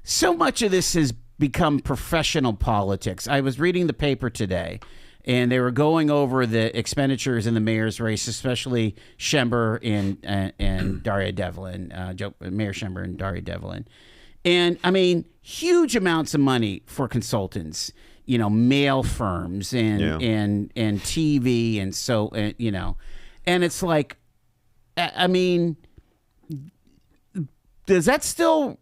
So much of this has become professional politics. I was reading the paper today, and they were going over the expenditures in the mayor's race, especially Schember and Daria Devlin, Mayor Schember and Daria Devlin. And, I mean, huge amounts of money for consultants, mail firms and TV and so, and it's like, I mean, is that still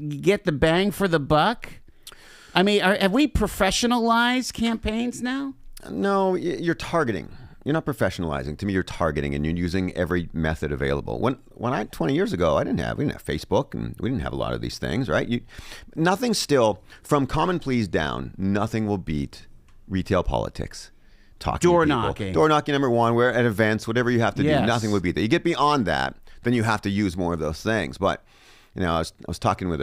get the bang for the buck? I mean, have we professionalized campaigns now? No, you're targeting. You're not professionalizing. To me, you're targeting, and you're using every method available. When 20 years ago, we didn't have Facebook, and we didn't have a lot of these things, right? Nothing still, from common pleas down, nothing will beat retail politics. Door knocking. Door knocking, number one, where at events, whatever you have to Yes. do, nothing would beat that. You get beyond that, then you have to use more of those things. But, I was talking with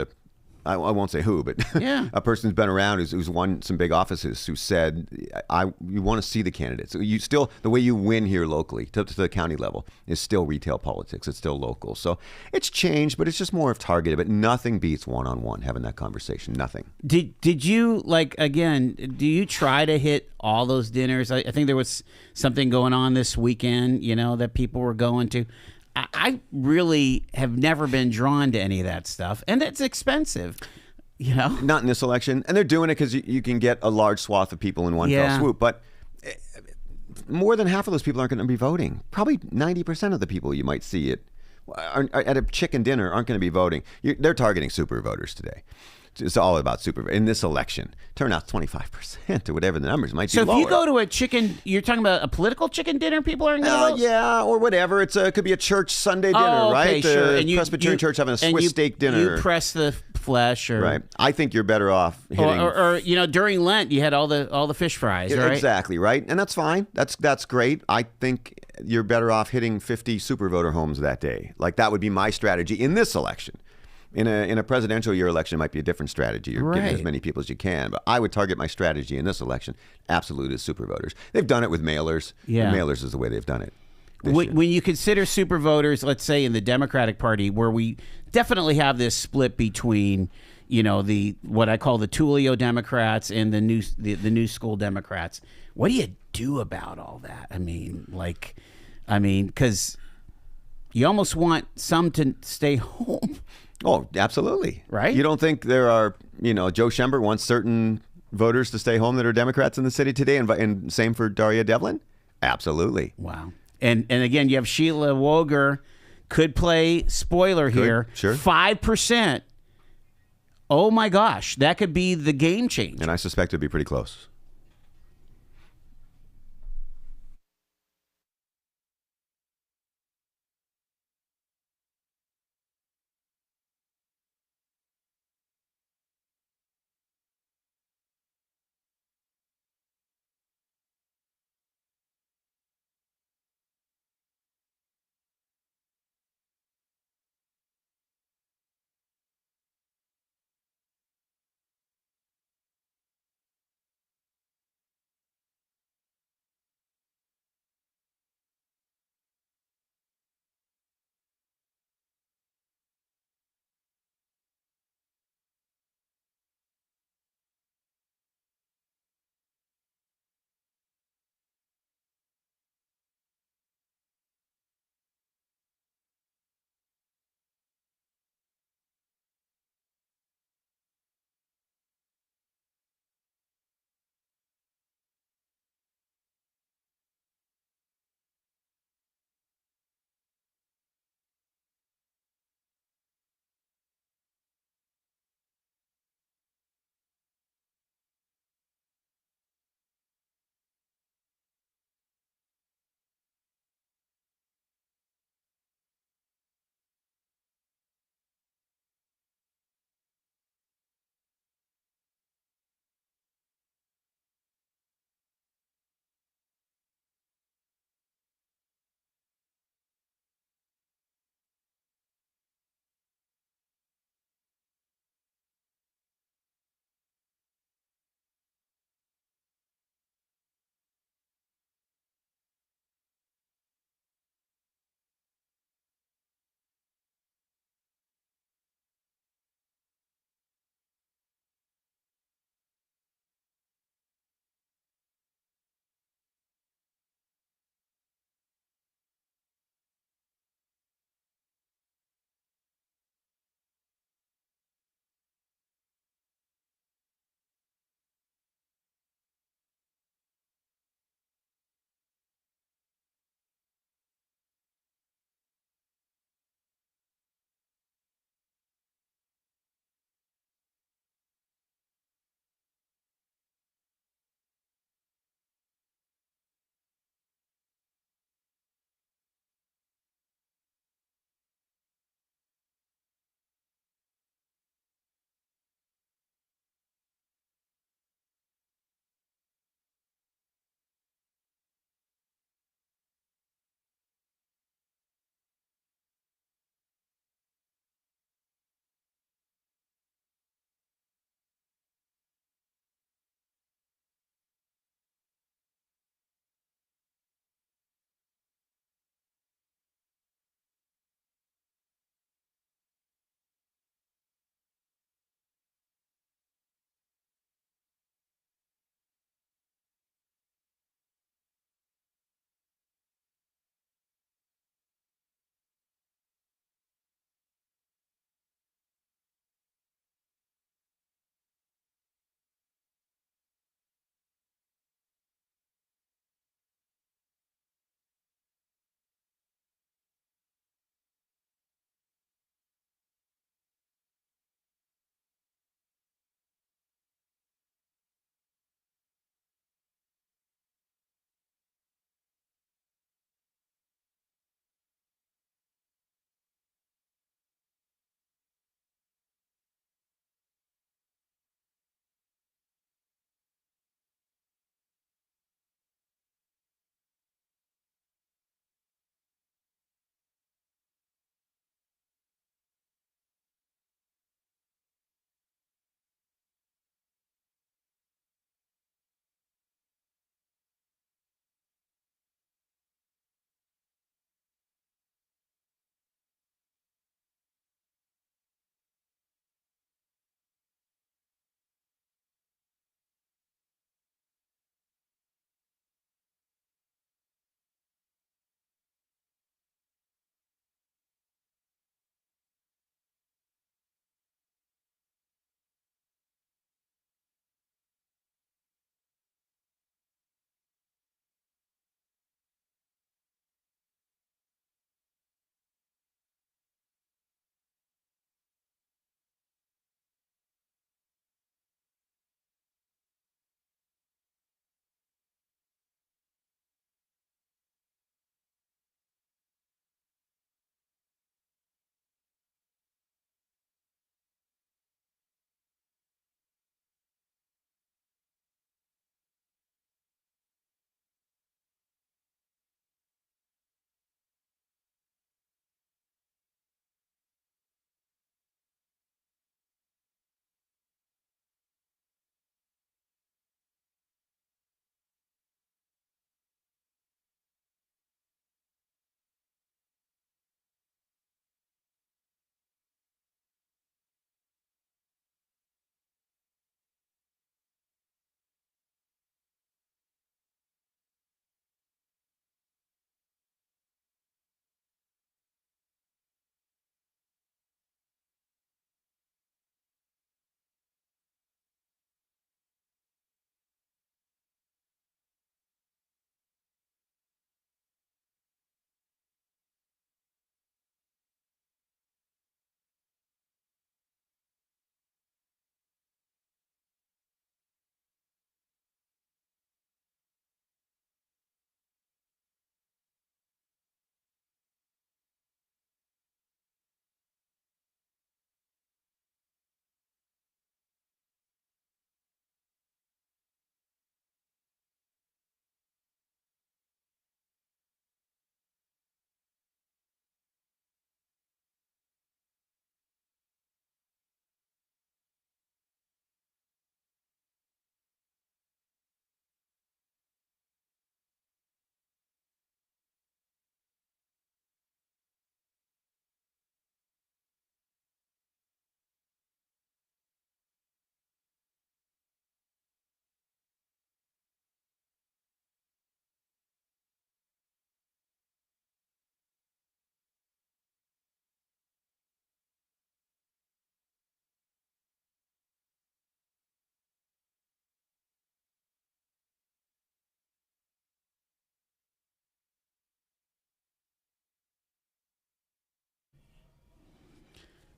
I won't say who, but a person who's been around who's won some big offices, who said, you want to see the candidates. You still, the way you win here locally to the county level is still retail politics. It's still local. So it's changed, but it's just more of targeted. But nothing beats one-on-one, having that conversation. Nothing. Did you, do you try to hit all those dinners? I think there was something going on this weekend, that people were going to. I really have never been drawn to any of that stuff, and it's expensive, Not in this election, and they're doing it because you can get a large swath of people in one fell swoop. But more than half of those people aren't going to be voting. Probably 90% of the people you might see at a chicken dinner aren't going to be voting. They're targeting super voters today. It's all about super in this election. Turnout's 25% or whatever the numbers might be. So if lower. you go to a chicken, you're talking about a political chicken dinner, people aren't going to vote? Yeah, or whatever. It could be a church Sunday dinner, right? Sure. The Presbyterian church having a Swiss steak dinner. You press the flesh, or right. I think you're better off hitting, or during Lent you had all the fish fries, right? Exactly, right, and that's fine. That's great. I think you're better off hitting 50 super voter homes that day. Like that would be my strategy in this election. In a presidential year election, it might be a different strategy. You're getting as many people as you can. But I would target my strategy in this election, absolutely, as super voters. They've done it with mailers. Yeah. Mailers is the way they've done it. When you consider super voters, let's say in the Democratic Party, where we definitely have this split between, the what I call the Tullio Democrats and the new school Democrats, what do you do about all that? I mean, because you almost want some to stay home. Oh, absolutely. Right? You don't think there are, Joe Schember wants certain voters to stay home that are Democrats in the city today, and same for Daria Devlin? Absolutely. Wow. And again, you have Sheila Woger, could play spoiler here. Sure. 5%. Oh my gosh, that could be the game changer. And I suspect it'd be pretty close.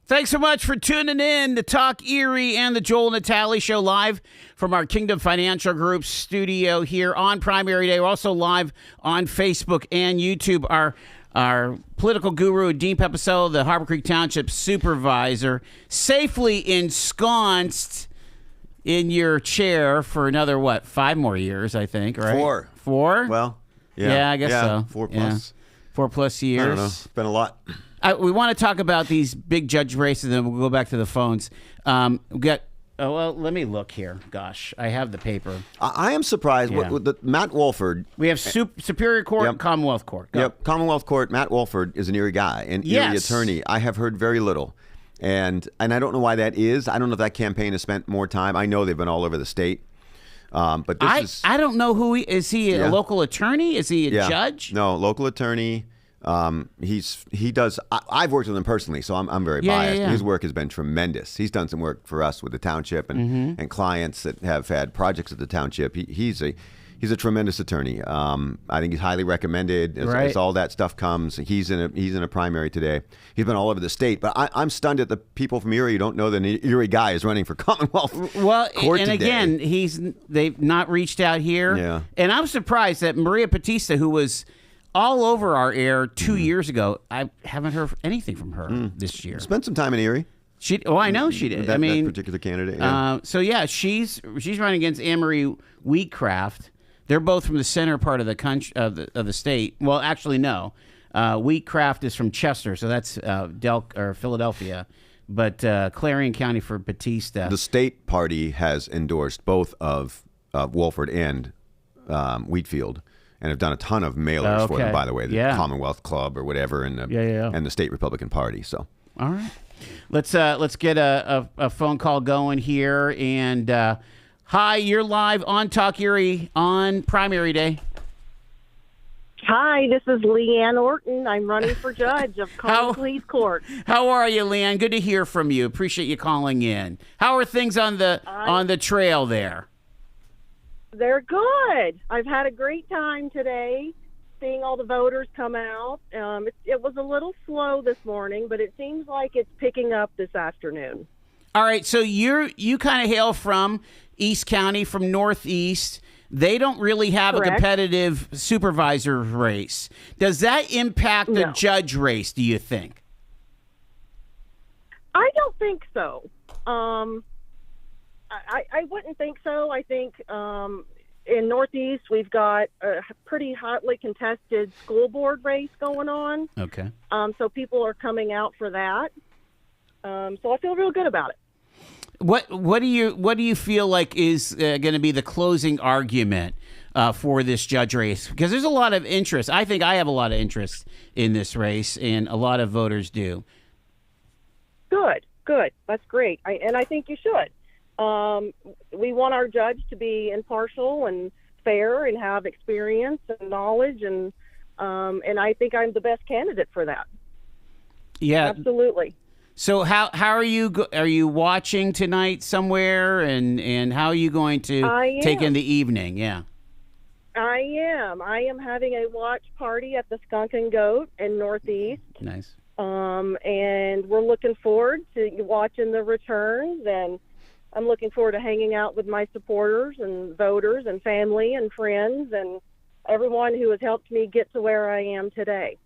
Thanks so much for tuning in to Talk Erie and the Joel Natale Show live from our Kingdom Financial Group studio here on Primary Day. We're also live on Facebook and YouTube. Our political guru, Dean Pepicello, the Harbor Creek Township supervisor, safely ensconced in your chair for another, 5 more years, I think, right? 4. 4? Well, yeah. I guess so. 4 plus. 4 plus years. I don't know. It's been a lot. We want to talk about these big judge races, and then we'll go back to the phones. We got. Oh, well, let me look here. Gosh, I have the paper. I am surprised with Matt Wolford. We have Superior Court and Commonwealth Court. Go. Yep, Commonwealth Court. Matt Wolford is an Erie guy, an Erie attorney. I have heard very little. And I don't know why that is. I don't know if that campaign has spent more time. I know they've been all over the state. But I don't know who he is. He a local attorney? Is he a judge? No, local attorney. He does. I've worked with him personally, so I'm very biased. Yeah. His work has been tremendous. He's done some work for us with the township and clients that have had projects at the township. He's a tremendous attorney. I think he's highly recommended as all that stuff comes. He's in a primary today. He's been all over the state, but I'm stunned at the people from Erie who don't know that an Erie guy is running for Commonwealth Court and today. Again, they've not reached out here. Yeah. And I'm surprised that Maria Batista, who was all over our air 2 years ago, I haven't heard anything from her this year. Spent some time in Erie. I know she did. That particular candidate. Yeah. She's running against Anne-Marie Wheatcraft. They're both from the center part of the country of the state. Well, actually, no. Wheatcraft is from Chester, so that's Philadelphia. But Clarion County for Batista. The state party has endorsed both of Wolford and Wheatfield, and have done a ton of mailers for them. By the way, the Commonwealth Club or whatever, and the state Republican Party. So, all right, let's get a phone call going here. And hi, you're live on Talk Erie on Primary Day. Hi, this is Leanne Orton. I'm running for judge of Common Pleas Court. How are you, Leanne? Good to hear from you. Appreciate you calling in. How are things on the trail there? They're good. I've had a great time today seeing all the voters come out. It was a little slow this morning, but it seems like it's picking up this afternoon. All right, so you kind of hail from East County, from Northeast. They don't really have a competitive supervisor race. Does that impact the judge race, do you think? I don't think so. I wouldn't think so. I think in Northeast we've got a pretty hotly contested school board race going on. Okay. So people are coming out for that. So I feel real good about it. What do you feel like is going to be the closing argument for this judge race? Because there's a lot of interest. I think I have a lot of interest in this race, and a lot of voters do. Good. That's great. I think you should. We want our judge to be impartial and fair and have experience and knowledge, and I think I'm the best candidate for that. Yeah, absolutely. So how are you watching tonight somewhere, and how are you going to take in the evening? Yeah, I am having a watch party at the Skunk and Goat in Northeast. Nice. And we're looking forward to watching the returns, and I'm looking forward to hanging out with my supporters and voters and family and friends and everyone who has helped me get to where I am today.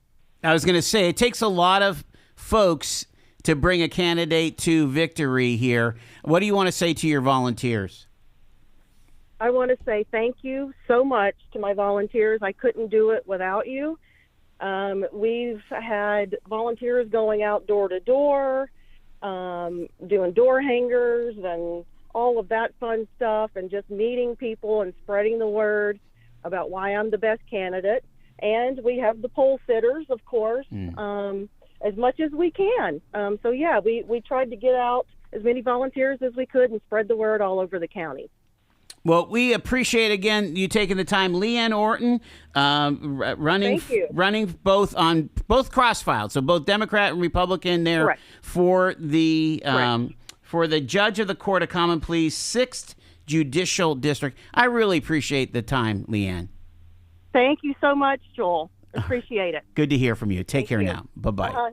I was going to say, it takes a lot of folks to bring a candidate to victory here. What do you want to say to your volunteers? I want to say thank you so much to my volunteers. I couldn't do it without you. We've had volunteers going out door to door, doing door hangers and all of that fun stuff, and just meeting people and spreading the word about why I'm the best candidate. And we have the poll sitters, of course, as much as we can. So yeah, we tried to get out as many volunteers as we could and spread the word all over the county. Well, we appreciate, again, you taking the time. Leanne Orton, running both cross-filed, so both Democrat and Republican there for the judge of the Court of Common Pleas, 6th Judicial District. I really appreciate the time, Leanne. Thank you so much, Joel. Appreciate it. Good to hear from you. Take care now. Bye-bye.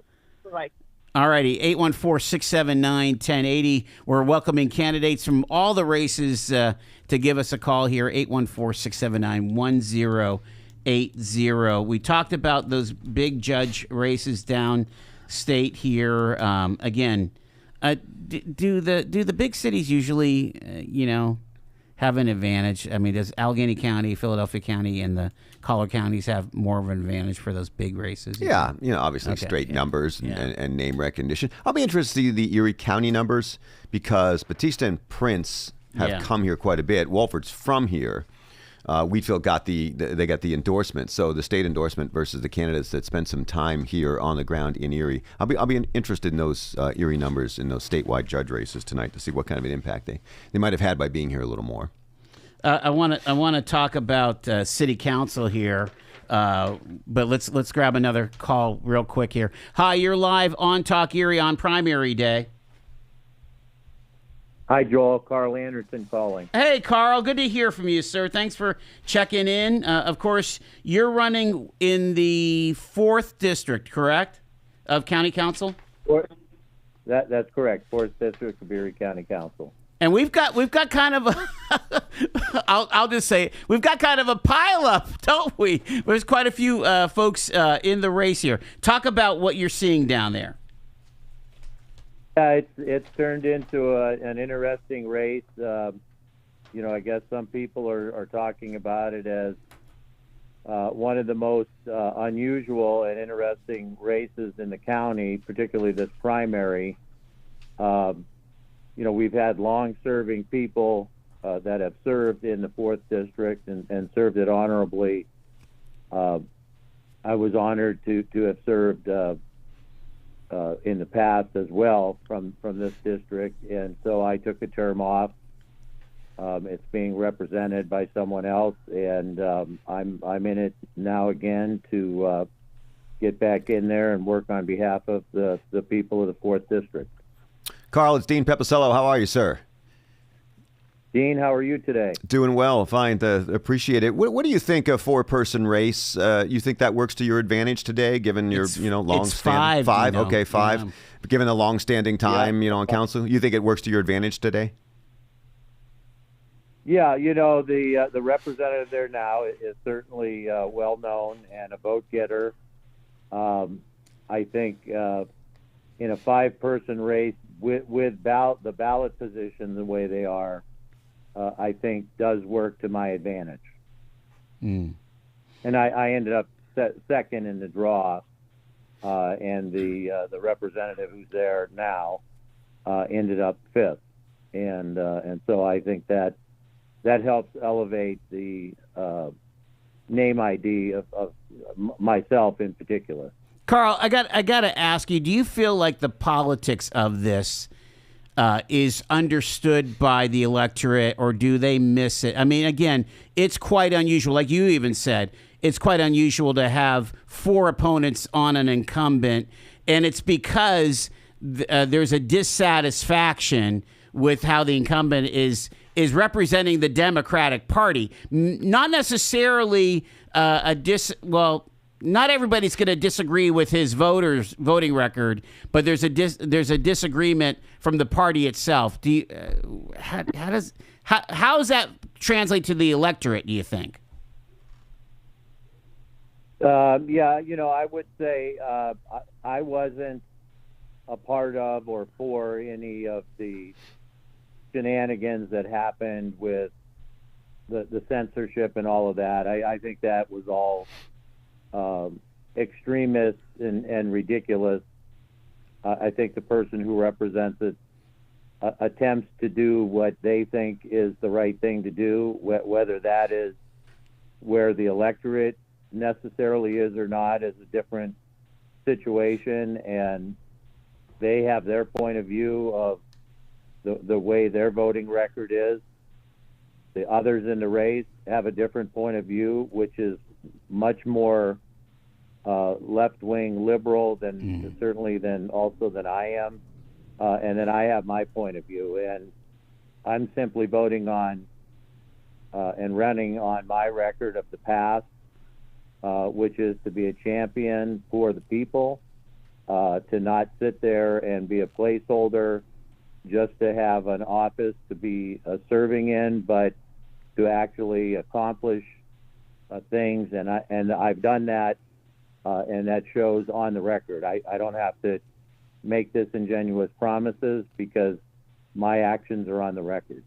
Bye. All righty, 814-679-1080. We're welcoming candidates from all the races to give us a call here, 814-679-1080. We talked about those big judge races downstate here. Again, do the big cities usually, have an advantage? I mean, does Allegheny County, Philadelphia County, and the collar counties have more of an advantage for those big races? Yeah, obviously straight numbers and name recognition. I'll be interested to see the Erie County numbers because Batista and Prince have come here quite a bit. Walford's from here. Wheatfield got the endorsement, so the state endorsement versus the candidates that spent some time here on the ground in Erie. I'll be interested in those Erie numbers in those statewide judge races tonight to see what kind of an impact they might have had by being here a little more. I want to talk about city council here, but let's grab another call real quick here. Hi, you're live on Talk Erie on primary day. Hi, Joel. Carl Anderson calling. Hey, Carl. Good to hear from you, sir. Thanks for checking in. Of course, you're running in the 4th District, correct, of County Council? That's correct. 4th District of Erie County Council. And we've got kind of a I'll just say it, we've got kind of a pile up, don't we? There's quite a few folks in the race here. Talk about what you're seeing down there. Yeah, it's turned into an interesting race. I guess some people are talking about it as one of the most unusual and interesting races in the county, particularly this primary. We've had long-serving people that have served in the 4th District and served it honorably. I was honored to have served in the past as well from this district, and so I took a term off. It's being represented by someone else, and I'm in it now again to get back in there and work on behalf of the people of the 4th District. Carl, it's Dean Pepicello. How are you, sir? Dean, how are you today? Doing well, fine. Appreciate it. What do you think a 4-person race? You think that works to your advantage today, given your long it's standing 5? Okay, 5. Yeah. Given the long-standing time, on council, you think it works to your advantage today? Yeah, the representative there now is certainly well known and a vote getter. I think in a 5-person race with the ballot position the way they are, I think does work to my advantage. And I ended up second in the draw, and the representative who's there now ended up 5th, and so I think that helps elevate the name ID of myself in particular. Carl, I got to ask you: do you feel like the politics of this is understood by the electorate, or do they miss it? I mean, again, it's quite unusual. Like you even said, it's quite unusual to have 4 opponents on an incumbent, and it's because there's a dissatisfaction with how the incumbent is representing the Democratic Party. Not necessarily not everybody's going to disagree with his voting record, but there's a disagreement from the party itself. How does that translate to the electorate, do you think? I would say I wasn't a part of or for any of the shenanigans that happened with the censorship and all of that. I think that was all extremist and ridiculous. I think the person who represents it attempts to do what they think is the right thing to do, whether that is where the electorate necessarily is or not is a different situation, and they have their point of view of the way their voting record is. The others in the race have a different point of view, which is much more left-wing liberal than certainly than I am, and then I have my point of view, and I'm simply voting on and running on my record of the past, which is to be a champion for the people, to not sit there and be a placeholder just to have an office to be serving in, but to actually accomplish things. And I've done that, and that shows on the record. I don't have to make disingenuous promises because my actions are on the record.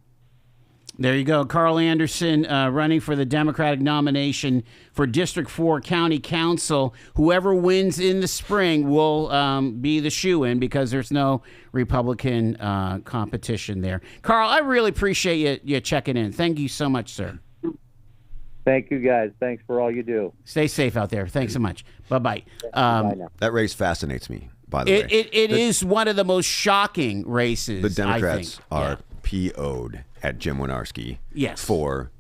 There you go. Carl Anderson running for the Democratic nomination for District 4 County Council. Whoever wins in the spring will be the shoo-in because there's no Republican competition there. Carl, I really appreciate you checking in. Thank you so much, sir. Thank you, guys. Thanks for all you do. Stay safe out there. Thanks so much. Bye-bye. Bye now. That race fascinates me, by the way. It is one of the most shocking races, The Democrats I think. are PO'd at Jim Wynorski Yes. for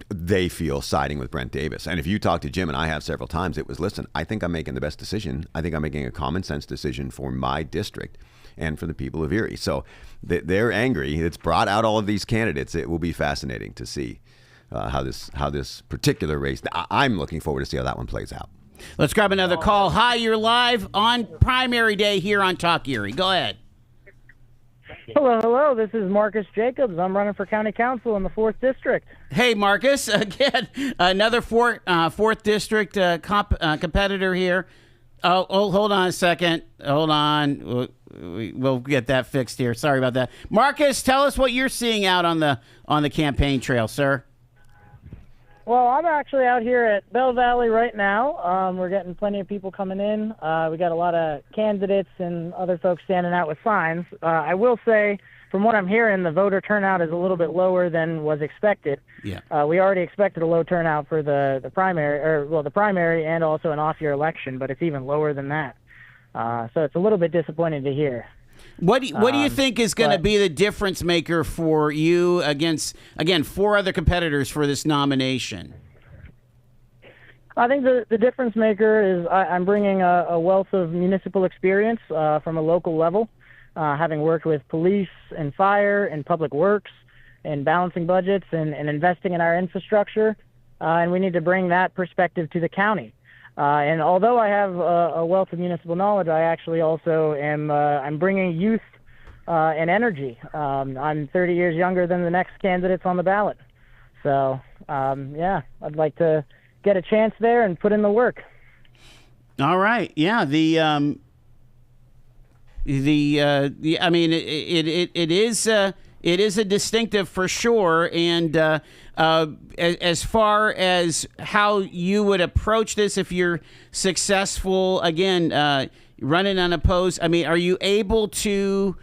they feel siding with Brent Davis. And if you talk to Jim, and I have several times, it was, listen, I think I'm making the best decision. I think I'm making a common sense decision for my district and for the people of Erie. So they're angry. It's brought out all of these candidates. It will be fascinating to see how this particular race, I'm looking forward to see how that one plays out. Let's grab another call. Hi, you're live on primary day here on Talk Erie. Go ahead. Hello. This is Marcus Jacobs. I'm running for county council in the 4th district. Hey, Marcus. Again, another fourth district competitor here. Oh, hold on a second. Hold on. We'll get that fixed here. Sorry about that. Marcus, tell us what you're seeing out on the campaign trail, sir. Well, I'm actually out here at Bell Valley right now. We're getting plenty of people coming in. We got a lot of candidates and other folks standing out with signs. I will say, from what I'm hearing, the voter turnout is a little bit lower than was expected. Yeah. We already expected a low turnout for the primary and also an off-year election, but it's even lower than that. So it's a little bit disappointing to hear. What do you think is going to be the difference maker for you against, again, 4 other competitors for this nomination? I think the difference maker is I'm bringing a wealth of municipal experience from a local level, having worked with police and fire and public works and balancing budgets and investing in our infrastructure, and we need to bring that perspective to the county. And although I have a wealth of municipal knowledge, I actually also am I'm bringing youth and energy. I'm 30 years younger than the next candidates on the ballot. So, I'd like to get a chance there and put in the work. All right. Yeah. I mean, it is a distinctive for sure. And as far as how you would approach this, if you're successful, again, running unopposed, I mean, are you able to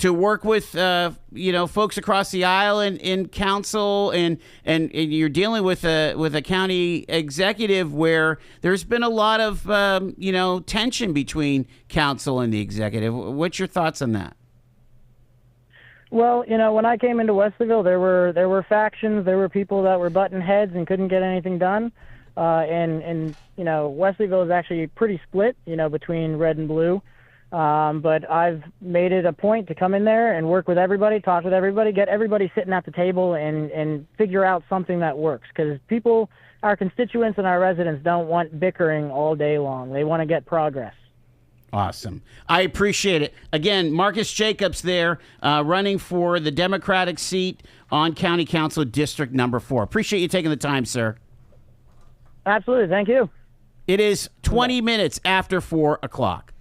work with folks across the aisle in council, and you're dealing with a county executive where there's been a lot of tension between council and the executive? What's your thoughts on that? Well, when I came into Wesleyville, there were factions, there were people that were butting heads and couldn't get anything done, and Wesleyville is actually pretty split, between red and blue. But I've made it a point to come in there and work with everybody, talk with everybody, get everybody sitting at the table and figure out something that works. Because people, our constituents and our residents don't want bickering all day long. They want to get progress. Awesome. I appreciate it. Again, Marcus Jacobs there, running for the Democratic seat on County Council District number 4. Appreciate you taking the time, sir. Absolutely. Thank you. It is 20 minutes after 4 o'clock.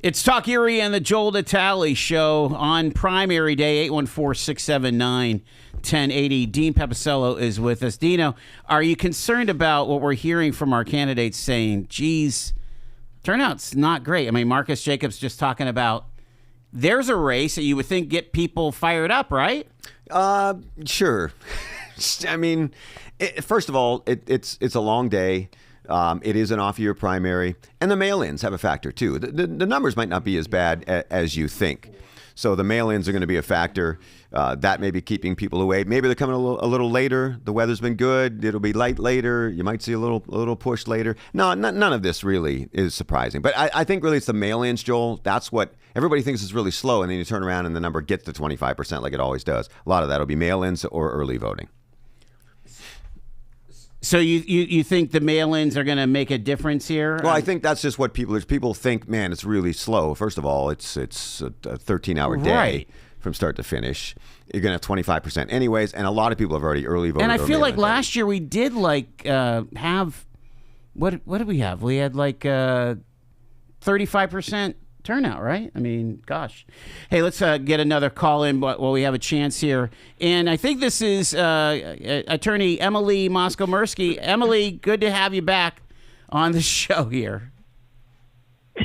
It's Talk Erie and the Joel Natale Show on primary day, 814-679-1080. Dean Papicello is with us. Dino, are you concerned about what we're hearing from our candidates saying, geez, turnout's not great? I mean, Marcus Jacobs just talking about there's a race that you would think get people fired up, right? Sure. I mean, first of all, it's a long day. It is an off-year primary, and the mail-ins have a factor too. The numbers might not be as bad as you think, so the mail-ins are going to be a factor. That may be keeping people away. Maybe they're coming a little later. The weather's been good. It'll be light later. You might see a little push later. No, none of this really is surprising. But I think really it's the mail-ins, Joel. That's what everybody thinks is really slow, and then you turn around and the number gets to 25% like it always does. A lot of that will be mail-ins or early voting. So you think the mail-ins are going to make a difference here? Well, I think that's just what people think. Man, it's really slow. First of all, it's a 13-hour day Right. from start to finish. You're going to have 25% anyways, and a lot of people have already early voted. And I or feel like mail-in last year we did have what did we have? We had 35% turnout, right? I mean, gosh. Hey, let's get another call in while we have a chance here. And I think this is attorney Emily Moskow-Mirsky. Emily, good to have you back on the show here.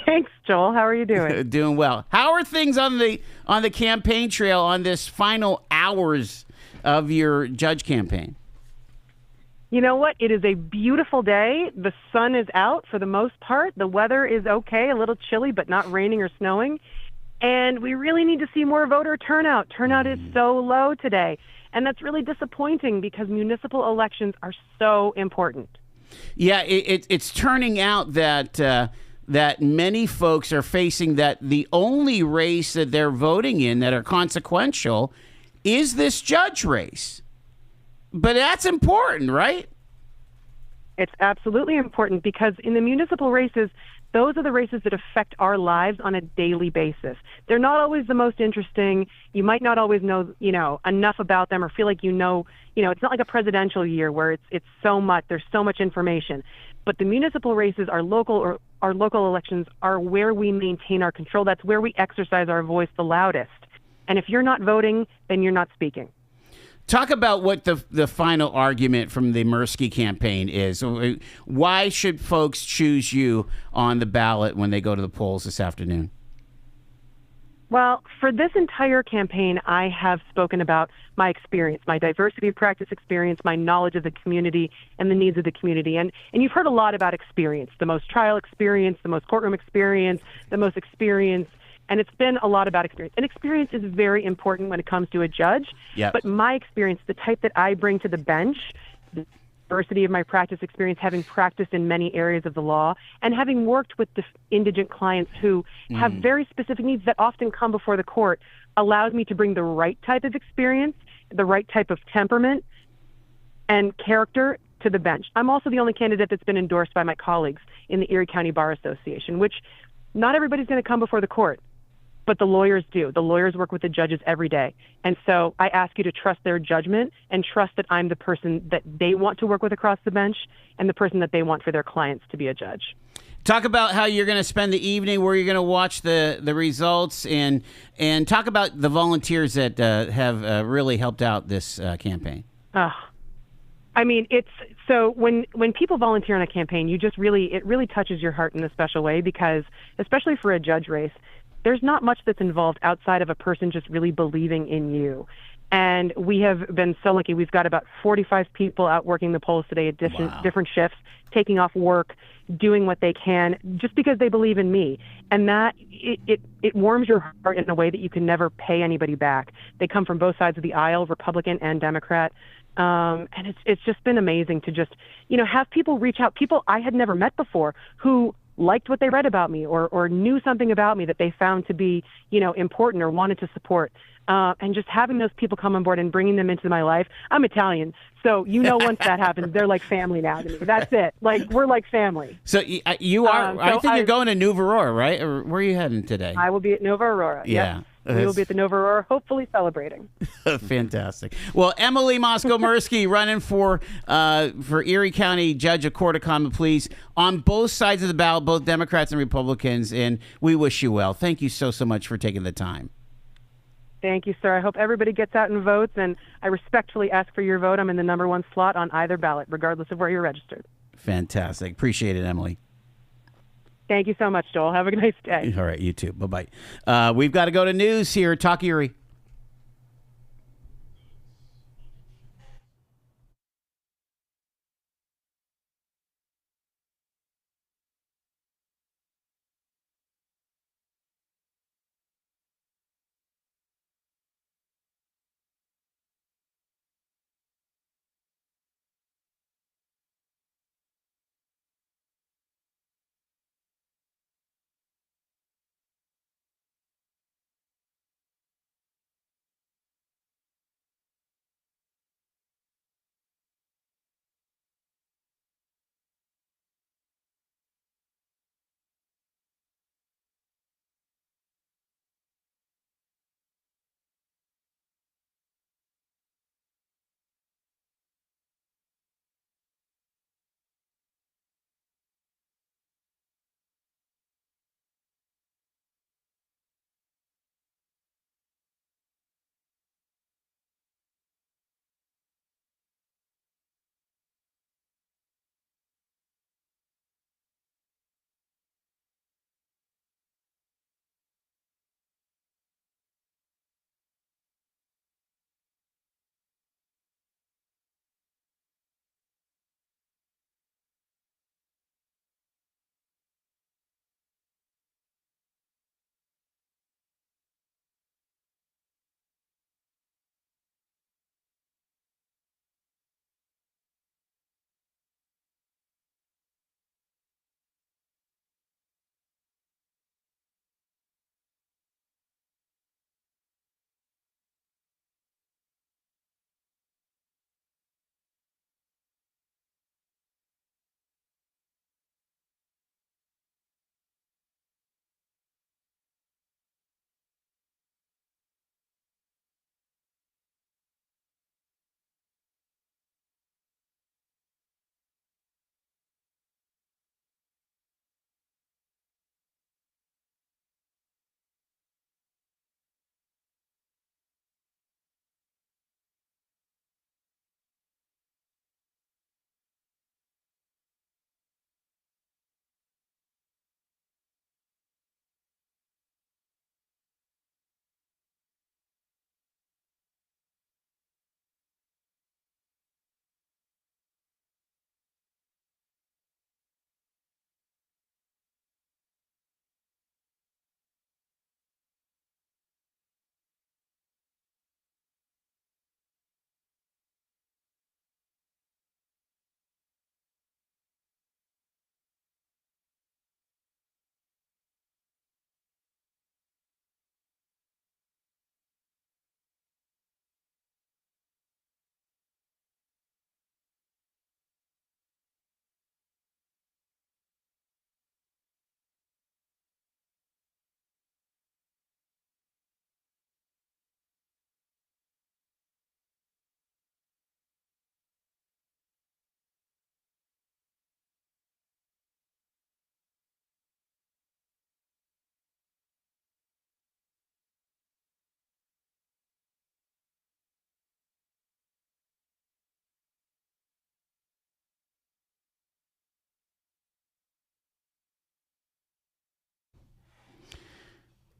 Thanks, Joel. How are you doing? Doing well. How are things on the campaign trail on this final hours of your judge campaign? You know what? It is a beautiful day. The sun is out for the most part. The weather is okay, a little chilly, but not raining or snowing. And we really need to see more voter turnout. Turnout is so low today. And that's really disappointing because municipal elections are so important. Yeah, it's turning out that many folks are facing that the only race that they're voting in that are consequential is this judge race. But that's important, right? It's absolutely important because in the municipal races, those are the races that affect our lives on a daily basis. They're not always the most interesting. You might not always know, enough about them or feel like it's not like a presidential year where it's so much, there's so much information. But the municipal races, our local elections are where we maintain our control. That's where we exercise our voice the loudest. And if you're not voting, then you're not speaking. Talk about what the final argument from the Mirsky campaign is. Why should folks choose you on the ballot when they go to the polls this afternoon? Well, for this entire campaign, I have spoken about my experience, my diversity of practice experience, my knowledge of the community and the needs of the community. And you've heard a lot about experience, the most trial experience, the most courtroom experience, the most experience. And it's been a lot about experience. And experience is very important when it comes to a judge. Yep. But my experience, the type that I bring to the bench, the diversity of my practice experience, having practiced in many areas of the law, and having worked with the indigent clients who have very specific needs that often come before the court, allows me to bring the right type of experience, the right type of temperament and character to the bench. I'm also the only candidate that's been endorsed by my colleagues in the Erie County Bar Association, which not everybody's going to come before the court. But the lawyers do. The lawyers work with the judges every day. And so I ask you to trust their judgment and trust that I'm the person that they want to work with across the bench and the person that they want for their clients to be a judge. Talk about how you're going to spend the evening, where you're going to watch the results, and talk about the volunteers that have really helped out this campaign. I mean, it's so when people volunteer on a campaign, it really touches your heart in a special way because, especially for a judge race, there's not much that's involved outside of a person just really believing in you. And we have been so lucky. We've got about 45 people out working the polls today at different shifts, taking off work, doing what they can, just because they believe in me. And that, it warms your heart in a way that you can never pay anybody back. They come from both sides of the aisle, Republican and Democrat. And it's just been amazing to just, have people reach out, people I had never met before who liked what they read about me or knew something about me that they found to be, important or wanted to support. And just having those people come on board and bringing them into my life. I'm Italian, so once that happens, they're like family now to me. That's it. Like, we're like family. So you are, I think you're going to Nueva Aurora, right? Or where are you heading today? I will be at Nueva Aurora. Yeah. Yes. we will be at the Nova Aurora, hopefully celebrating. Fantastic. Well, Emily Mosko-Mirsky running for Erie County Judge of Court of Common Pleas on both sides of the ballot, both Democrats and Republicans, and we wish you well. Thank you so much for taking the time. Thank you, sir. I hope everybody gets out and votes, and I respectfully ask for your vote. I'm in the number 1 slot on either ballot, regardless of where you're registered. Fantastic. Appreciate it, Emily. Thank you so much, Joel. Have a nice day. All right, you too. Bye-bye. We've got to go to news here. Talk Erie.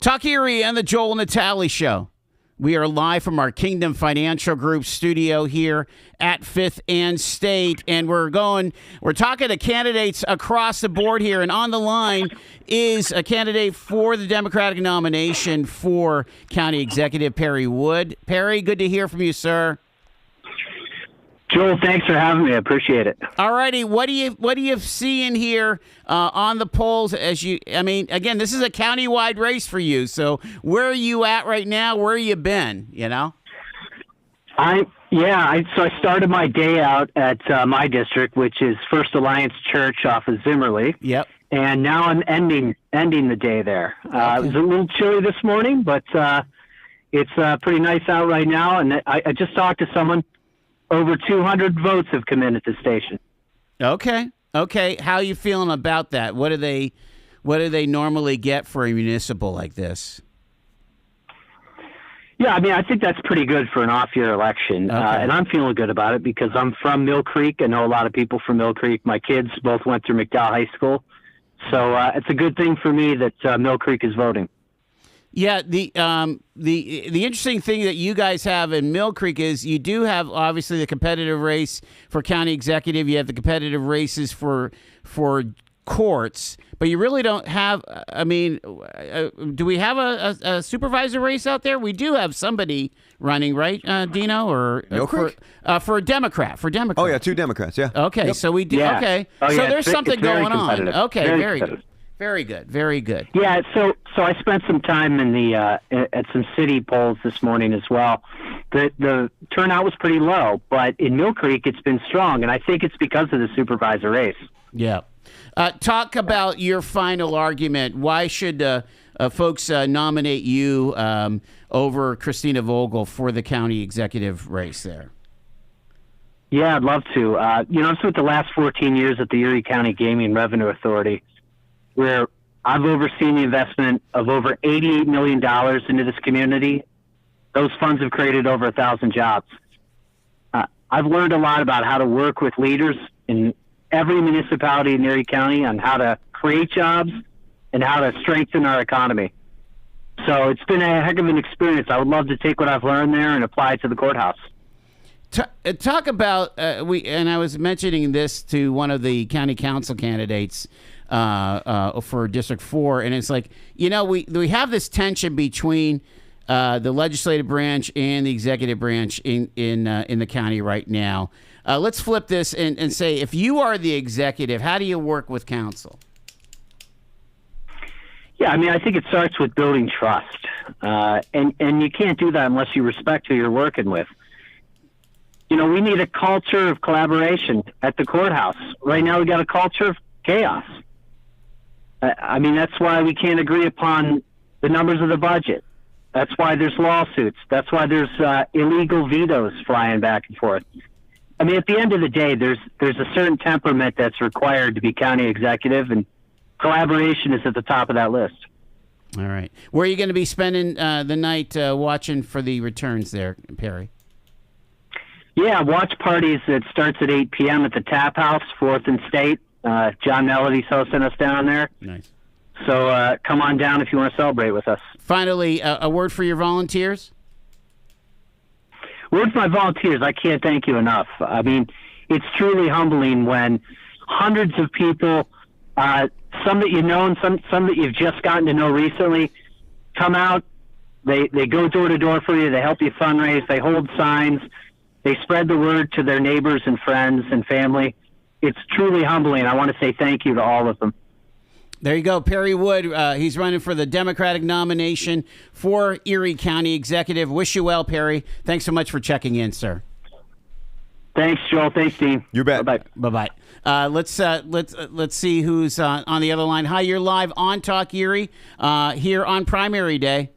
Talk Erie and the Joel Natale Show. We are live from our Kingdom Financial Group studio here at 5th and State, and we're talking to candidates across the board here, and on the line is a candidate for the Democratic nomination for County Executive Perry Wood. Perry, good to hear from you, sir. Joel, thanks for having me. I appreciate it. All righty, what do you see in here on the polls? Again, this is a county-wide race for you. So where are you at right now? Where you been? You know. I started my day out at my district, which is First Alliance Church off of Zimmerly. Yep. And now I'm ending the day there. It was a little chilly this morning, but It's pretty nice out right now, and I just talked to someone. Over 200 votes have come in at the station. Okay. How are you feeling about that? What do they normally get for a municipal like this? Yeah, I mean, I think that's pretty good for an off-year election, and I'm feeling good about it because I'm from Mill Creek. I know a lot of people from Mill Creek. My kids both went through McDowell High School, so it's a good thing for me that Mill Creek is voting. Yeah, the interesting thing that you guys have in Mill Creek is you do have obviously the competitive race for county executive. You have the competitive races for courts, but you really don't have. I mean, do we have a supervisor race out there? We do have somebody running, right, Dino, or for a Democrat? For Democrat. Oh yeah, 2 Democrats. Yeah. Okay, so we do. Yeah. Okay, oh, so yeah, there's something going on. Okay, very good. good. Very good. Very good. Yeah, so I spent some time in the at some city polls this morning as well. The turnout was pretty low, but in Mill Creek it's been strong, and I think it's because of the supervisor race. Yeah. Talk about your final argument. Why should folks nominate you over Christina Vogel for the county executive race there? Yeah, I'd love to. I've spent the last 14 years at the Erie County Gaming Revenue Authority, where I've overseen the investment of over $88 million into this community. Those funds have created over 1,000 jobs. I've learned a lot about how to work with leaders in every municipality in Erie County on how to create jobs and how to strengthen our economy. So it's been a heck of an experience. I would love to take what I've learned there and apply it to the courthouse. Talk about and I was mentioning this to one of the county council candidates for District 4, and it's like, we have this tension between the legislative branch and the executive branch in the county right now. Let's flip this and say, if you are the executive, how do you work with council? Yeah, I mean, I think it starts with building trust, and you can't do that unless you respect who you're working with. We need a culture of collaboration at the courthouse. Right now, we got a culture of chaos. I mean, that's why we can't agree upon the numbers of the budget. That's why there's lawsuits. That's why there's illegal vetoes flying back and forth. I mean, at the end of the day, there's a certain temperament that's required to be county executive, and collaboration is at the top of that list. All right. Where are you going to be spending the night watching for the returns there, Perry? Yeah, watch parties that starts at 8 p.m. at the Tap House, 4th and State. John Melody's hosting us down there. Nice. So come on down if you want to celebrate with us. Finally, a word for your volunteers? Word for my volunteers, I can't thank you enough. I mean, it's truly humbling when hundreds of people, some that you know and some that you've just gotten to know recently, come out. They go door to door for you. They help you fundraise. They hold signs. They spread the word to their neighbors and friends and family. It's truly humbling. I want to say thank you to all of them. There you go. Perry Wood, he's running for the Democratic nomination for Erie County Executive. Wish you well, Perry. Thanks so much for checking in, sir. Thanks, Joel. Thanks, Dean. You bet. Bye-bye. Let's see who's on the other line. Hi, you're live on Talk Erie here on Primary Day.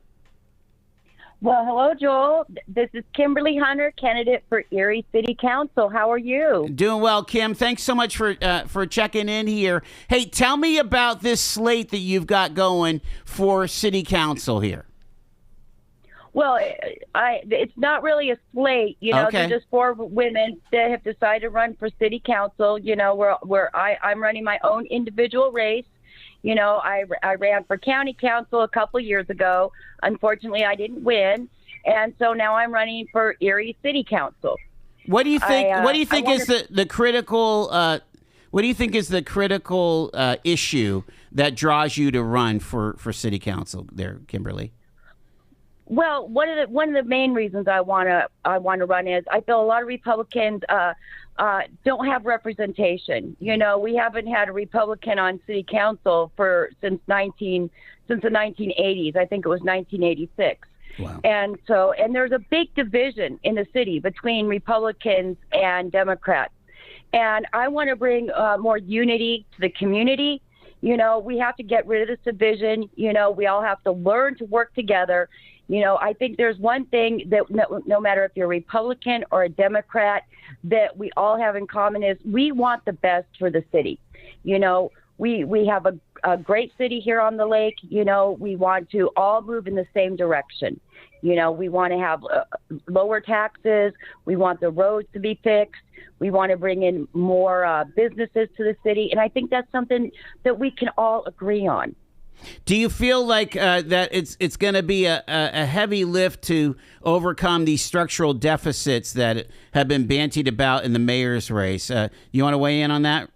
Well, hello, Joel. This is Kimberly Hunter, candidate for Erie City Council. How are you? Doing well, Kim. Thanks so much for checking in here. Hey, tell me about this slate that you've got going for City Council here. Well, it's not really a slate. Okay. They're just 4 women that have decided to run for City Council. Where I'm running my own individual race. I ran for county council a couple years ago. Unfortunately, I didn't win, and so now I'm running for Erie City Council. What do you think? What do you think is the critical? What do you think is the critical issue that draws you to run for City Council there, Kimberly? Well, one of the main reasons I want to run is I feel a lot of Republicans don't have representation. We haven't had a Republican on City Council since the 1980s. I think it was 1986. Wow. And there's a big division in the city between Republicans and Democrats. And I want to bring more unity to the community. We have to get rid of this division. We all have to learn to work together. I think there's one thing that no matter if you're a Republican or a Democrat, that we all have in common is we want the best for the city. We have a great city here on the lake. We want to all move in the same direction. We want to have lower taxes. We want the roads to be fixed. We want to bring in more businesses to the city. And I think that's something that we can all agree on. Do you feel like that it's going to be a heavy lift to overcome these structural deficits that have been bantied about in the mayor's race? You want to weigh in on that?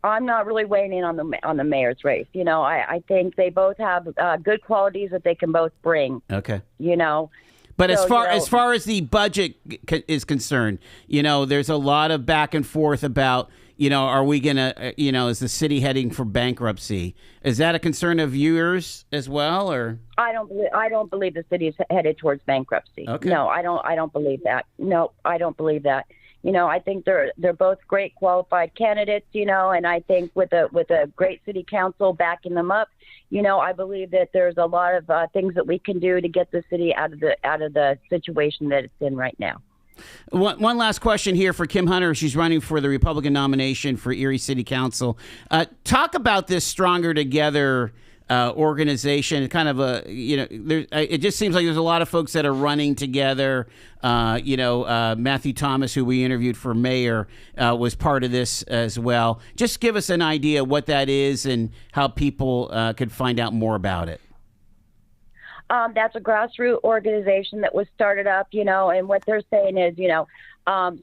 I'm not really weighing in on the mayor's race. I think they both have good qualities that they can both bring. Okay. So, But as far as the budget is concerned, there's a lot of back and forth about, are we going to, is the city heading for bankruptcy? Is that a concern of yours as well, or? I don't believe the city is headed towards bankruptcy. Okay. No, I don't believe that. No, I don't believe that. I think they're both great qualified candidates, and I think with a great city council backing them up, I believe that there's a lot of things that we can do to get the city out of the situation that it's in right now. One last question here for Kim Hunter. She's running for the Republican nomination for Erie City Council. Talk about this Stronger Together organization. Kind of it just seems like there's a lot of folks that are running together. Matthew Thomas, who we interviewed for mayor, was part of this as well. Just give us an idea what that is and how people could find out more about it. That's a grassroots organization that was started up, and what they're saying is,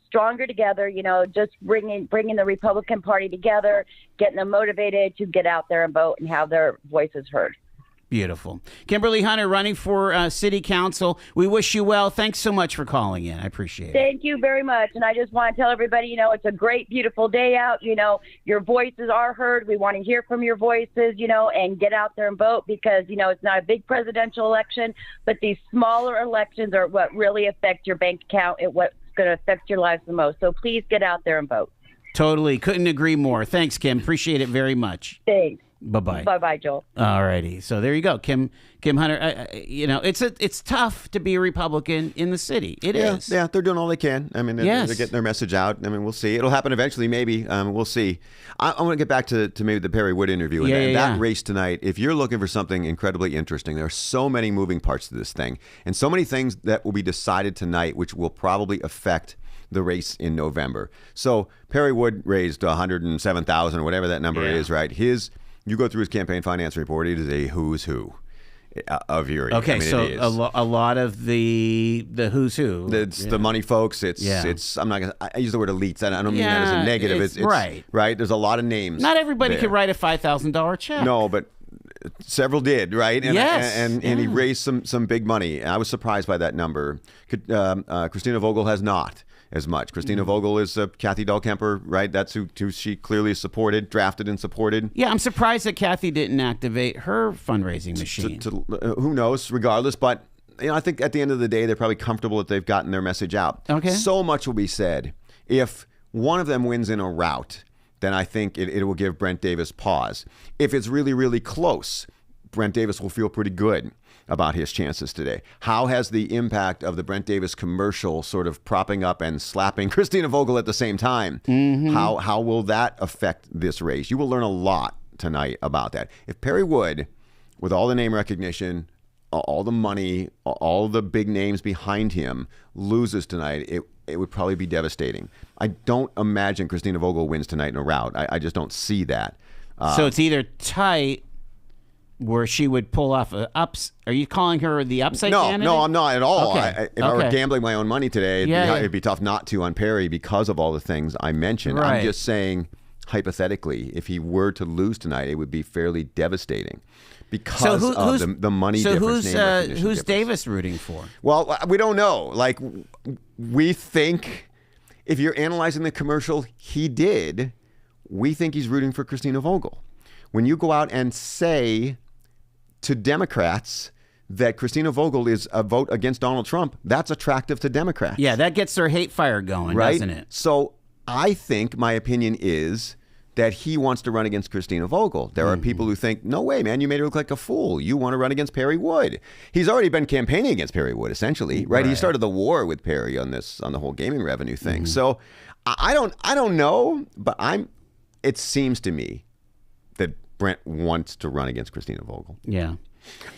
Stronger Together, just bringing the Republican Party together, getting them motivated to get out there and vote and have their voices heard. Beautiful. Kimberly Hunter running for City Council. We wish you well. Thanks so much for calling in. I appreciate it. Thank you very much. And I just want to tell everybody, it's a great, beautiful day out. Your voices are heard. We want to hear from your voices, and get out there and vote because, it's not a big presidential election, but these smaller elections are what really affect your bank account and what's going to affect your lives the most. So please get out there and vote. Totally. Couldn't agree more. Thanks, Kim. Appreciate it very much. Thanks. Bye-bye. Bye-bye, Joel. All righty. So there you go. Kim Hunter, it's tough to be a Republican in the city. It is. Yeah, they're doing all they can. I mean, they're getting their message out. I mean, we'll see. It'll happen eventually, maybe. We'll see. I want to get back to maybe the Perry Wood interview. And that race tonight, if you're looking for something incredibly interesting, there are so many moving parts to this thing and so many things that will be decided tonight, which will probably affect the race in November. So Perry Wood raised $107,000 or whatever that number is, right? You go through his campaign finance report, it is a who's who of Erie. Okay, so a lot of the who's who. It's the money folks. It's I'm not gonna. I use the word elites. I don't mean that as a negative. It's right. There's a lot of names. Not everybody could write a $5,000 check. No, but several did, right? And he raised some big money. I was surprised by that number. Christina Vogel has not as much. Christina Vogel is Kathy Dahlkemper, right? That's who she clearly supported, drafted and supported. Yeah, I'm surprised that Kathy didn't activate her fundraising machine. Who knows, regardless, but I think at the end of the day, they're probably comfortable that they've gotten their message out. Okay. So much will be said. If one of them wins in a rout, then I think it will give Brent Davis pause. If it's really, really close, Brent Davis will feel pretty good about his chances today. How has the impact of the Brent Davis commercial sort of propping up and slapping Christina Vogel at the same time, how will that affect this race? You will learn a lot tonight about that. If Perry Wood, with all the name recognition, all the money, all the big names behind him, loses tonight, it would probably be devastating. I don't imagine Christina Vogel wins tonight in a rout. I just don't see that. So it's either tight, where she would pull off a ups. Are you calling her the upside candidate? No, I'm not at all. Okay. If I were gambling my own money today, it'd be tough not to on Perry because of all the things I mentioned. Right. I'm just saying, hypothetically, if he were to lose tonight, it would be fairly devastating because of the money difference. So who's Davis rooting for? Well, we don't know. Like, we think, if you're analyzing the commercial, we think he's rooting for Christina Vogel. When you go out and say to Democrats that Christina Vogel is a vote against Donald Trump, that's attractive to Democrats. Yeah, that gets their hate fire going, right? Doesn't it? So I think my opinion is that he wants to run against Christina Vogel. There are people who think, no way, man, you made her look like a fool. You want to run against Perry Wood. He's already been campaigning against Perry Wood, essentially, right? He started the war with Perry on the whole gaming revenue thing. So I don't know, but it seems to me that Brent wants to run against Christina Vogel. Yeah.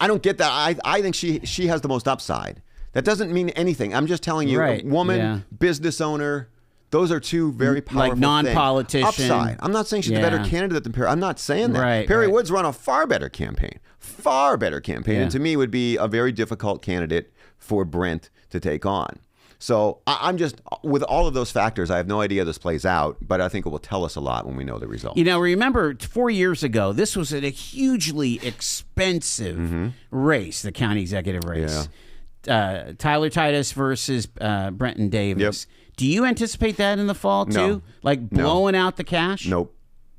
I don't get that. I think she has the most upside. That doesn't mean anything. I'm just telling you, a woman, business owner, those are two very powerful like non-politician. things. Upside. I'm not saying she's a better candidate than Perry. I'm not saying that. Perry Wood's run a far better campaign. And to me would be a very difficult candidate for Brent to take on. So I'm just, with all of those factors, I have no idea how this plays out, but I think it will tell us a lot when we know the result. You know, remember 4 years ago, this was a hugely expensive race, the county executive race. Yeah. Tyler Titus versus Brenton Davis. Yep. Do you anticipate that in the fall, too? No. Like blowing out the cash? Nope.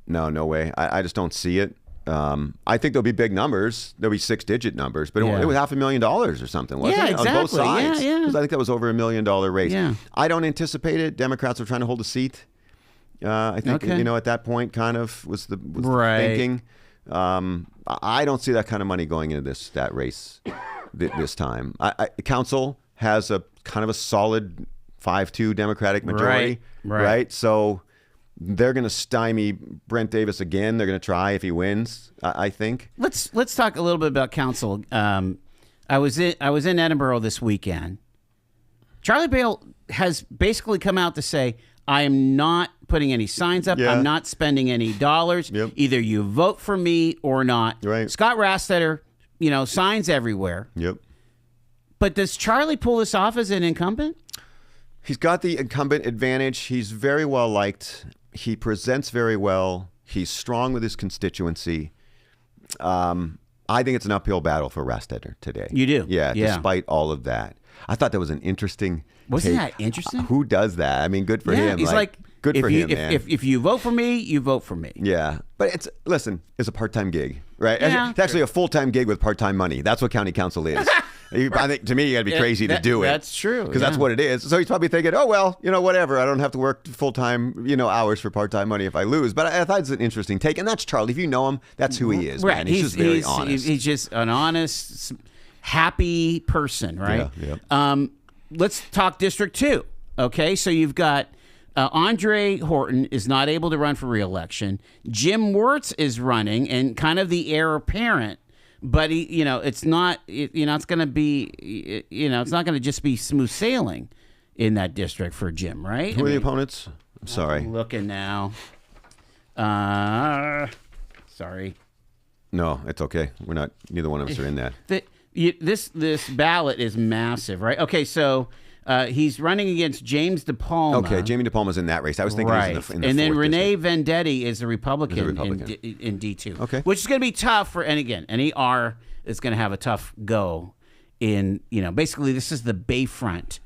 No way. I just don't see it. I think there'll be big numbers. There'll be 6-digit numbers, but it was $500,000 or something, wasn't it? Exactly. On both sides. Yeah. Because I think that was over $1 million race. Yeah. I don't anticipate it. Democrats are trying to hold a seat. I think, at that point kind of was the thinking. I don't see that kind of money going into that race this time. Council has a kind of a solid 5-2 Democratic majority, right? So they're going to stymie Brent Davis again. They're going to try if he wins, I think. Let's talk a little bit about council. I was in Edinburgh this weekend. Charlie Bale has basically come out to say, I am not putting any signs up. I'm not spending any dollars. Yep. Either you vote for me or not. Right. Scott Rastetter, signs everywhere. Yep. But does Charlie pull this off as an incumbent? He's got the incumbent advantage. He's very well liked. He presents very well. He's strong with his constituency. I think it's an uphill battle for Rastetter today. You do? Yeah, despite all of that. I thought that was an interesting Wasn't take. that interesting? Who does that? I mean, good for him. He's like good for him, man. If you vote for me, you vote for me. Yeah. But it's a part-time gig, right? Yeah, it's actually a full-time gig with part-time money. That's what county council is. I think, to me, you got to be crazy to do it. That's true. Because that's what it is. So he's probably thinking, oh, well, whatever. I don't have to work full-time, hours for part-time money if I lose. But I thought it's an interesting take. And that's Charlie. If you know him, that's who he is, right. man. He's just very honest. He's just an honest, happy person, right? Yeah. Let's talk District 2. Okay, so you've got Andre Horton is not able to run for re-election. Jim Wirtz is running and kind of the heir apparent. But it's not. It's going to be. It's not going to just be smooth sailing in that district for Jim, right? Who are the opponents? I'm sorry. I'm looking now. Sorry. No, it's okay. We're not. Neither one of us are in that. This ballot is massive, right? Okay, so he's running against James DePalma. Okay, Jamie DePalma's in that race. I was thinking he was in the and then fourth Renee district. Vendetti is a Republican, in D2. Okay, which is going to be tough for. And again, NER is going to have a tough go in. Basically, this is the Bayfront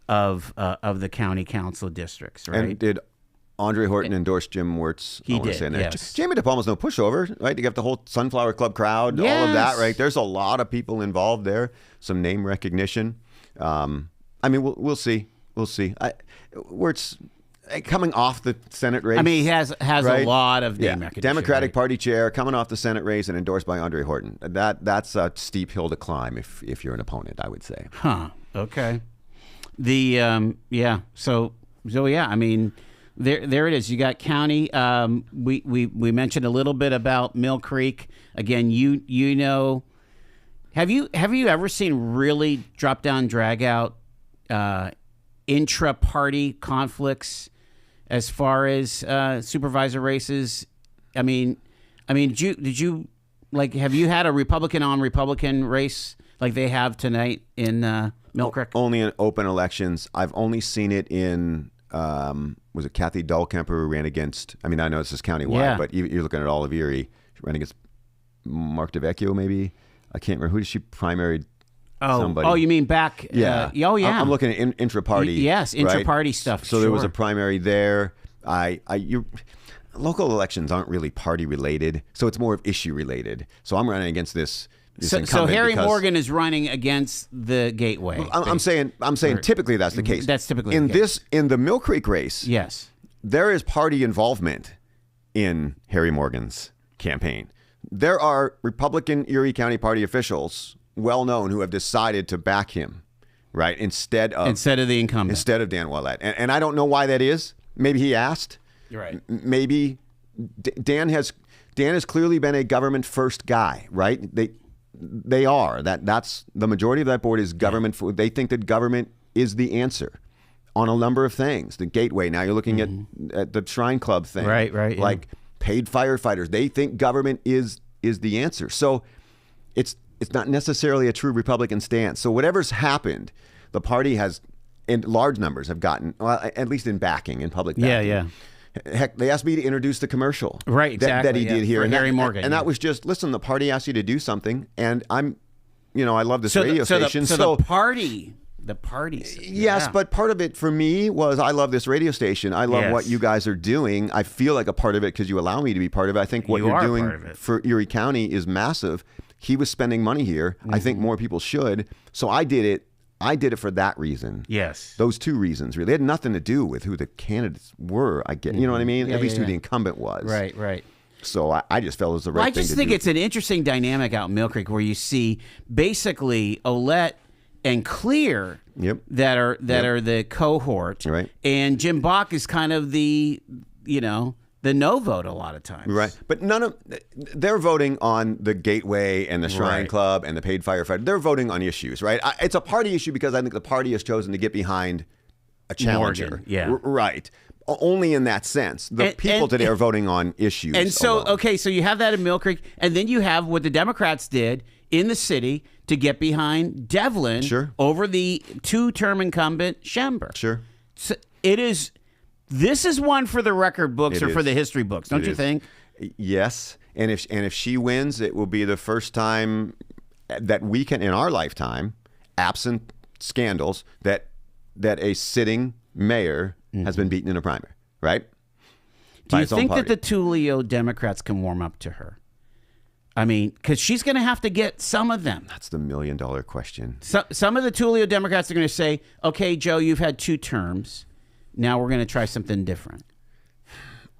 of the county council districts, right? And did Andre Horton endorse Jim Wirtz? He did. Yes. Jamie DePalma's no pushover, right? You got the whole Sunflower Club crowd, all of that, right? There's a lot of people involved there. Some name recognition. I mean, we'll see. We'll see. Wirtz coming off the Senate race. I mean, he has right? a lot of name recognition. Democratic Party chair coming off the Senate race and endorsed by Andre Horton. That's a steep hill to climb if you're an opponent, I would say. Huh. Okay. The So yeah. I mean, there it is. You got county. We mentioned a little bit about Mill Creek. Again, Have you ever seen really drop down, drag out intra-party conflicts as far as supervisor races? I mean, did you have you had a Republican on Republican race like they have tonight in Mill Creek? Only in open elections. I've only seen it in was it Kathy Dahlkemper who ran against? I mean, I know this is countywide, but you're looking at all of Erie. She ran against Mark DeVecchio, maybe. I can't remember. Who did she primaried? Somebody. Oh, you mean back? Yeah. Oh, yeah. I'm looking at intra-party. Yes, intra-party right? stuff. So there was a primary there. Local elections aren't really party related, so it's more of issue related. So I'm running against this. So Harry Morgan is running against the Gateway. I'm saying typically that's the case. That's typically in the case. in the Mill Creek race. Yes, there is party involvement in Harry Morgan's campaign. There are Republican Erie County Party officials, well known, who have decided to back him, right? Instead of the incumbent. Instead of Dan Willett. And I don't know why that is. Maybe he asked. You're right. Maybe Dan has clearly been a government first guy, right? They are. That's the majority of that board is government. They think that government is the answer on a number of things. The Gateway. Now you're looking at the Shrine Club thing. Right. Yeah. Like paid firefighters. They think government is the answer. So it's not necessarily a true Republican stance. So whatever's happened, the party has, in large numbers, have gotten, well, at least in backing, in public backing. Yeah. Heck, they asked me to introduce the commercial that he did here. For And Harry Morgan. And that was just, listen, the party asked you to do something, and I love this radio station. So the party. Yes, but part of it for me was I love this radio station. I love what you guys are doing. I feel like a part of it because you allow me to be part of it. I think what you're doing for Erie County is massive. He was spending money here. I think more people should. So I did it. I did it for that reason. Yes. Those two reasons really. They had nothing to do with who the candidates were. I get, you know what I mean? Yeah, At least yeah, who the incumbent was. Right. So I just felt it was the right thing to do. I just think it's an interesting dynamic out in Mill Creek where you see basically Olette and Clear that are the cohort, right? And Jim Bach is kind of the no vote a lot of times, right? But they're voting on the Gateway and the Shrine Club and the paid firefighter. They're voting on issues, right? It's a party issue because I think the party has chosen to get behind a challenger, right? Only in that sense. The people today are voting on issues. And so, so you have that in Mill Creek, and then you have what the Democrats did in the city to get behind Devlin over the two-term incumbent Schember. Sure. So this is one for the record books for the history books, don't you think? Yes. And if she wins, it will be the first time that we can, in our lifetime, absent scandals, that a sitting mayor has been beaten in a primary, right? Do you think that the Tullio Democrats can warm up to her? I mean, because she's going to have to get some of them. That's the $1 million question. Some of the Tullio Democrats are going to say, okay, Joe, you've had 2 terms. Now we're going to try something different.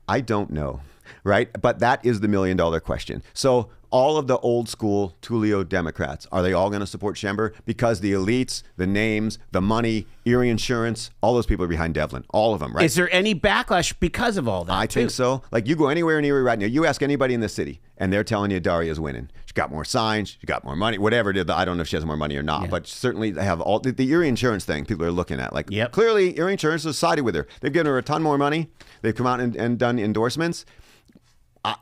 I don't know, right? But that is the $1 million question. So all of the old school Tullio Democrats, are they all going to support Schember? Because the elites, the names, the money, Erie Insurance, all those people are behind Devlin. All of them, right? Is there any backlash because of all that? I think so. Like you go anywhere in Erie right now, you ask anybody in the city, and they're telling you Daria's winning. She got more signs, she got more money, whatever it is. I don't know if she has more money or not, but certainly they have all the Erie Insurance thing people are looking at. Like clearly Erie Insurance has sided with her. They've given her a ton more money. They've come out and done endorsements.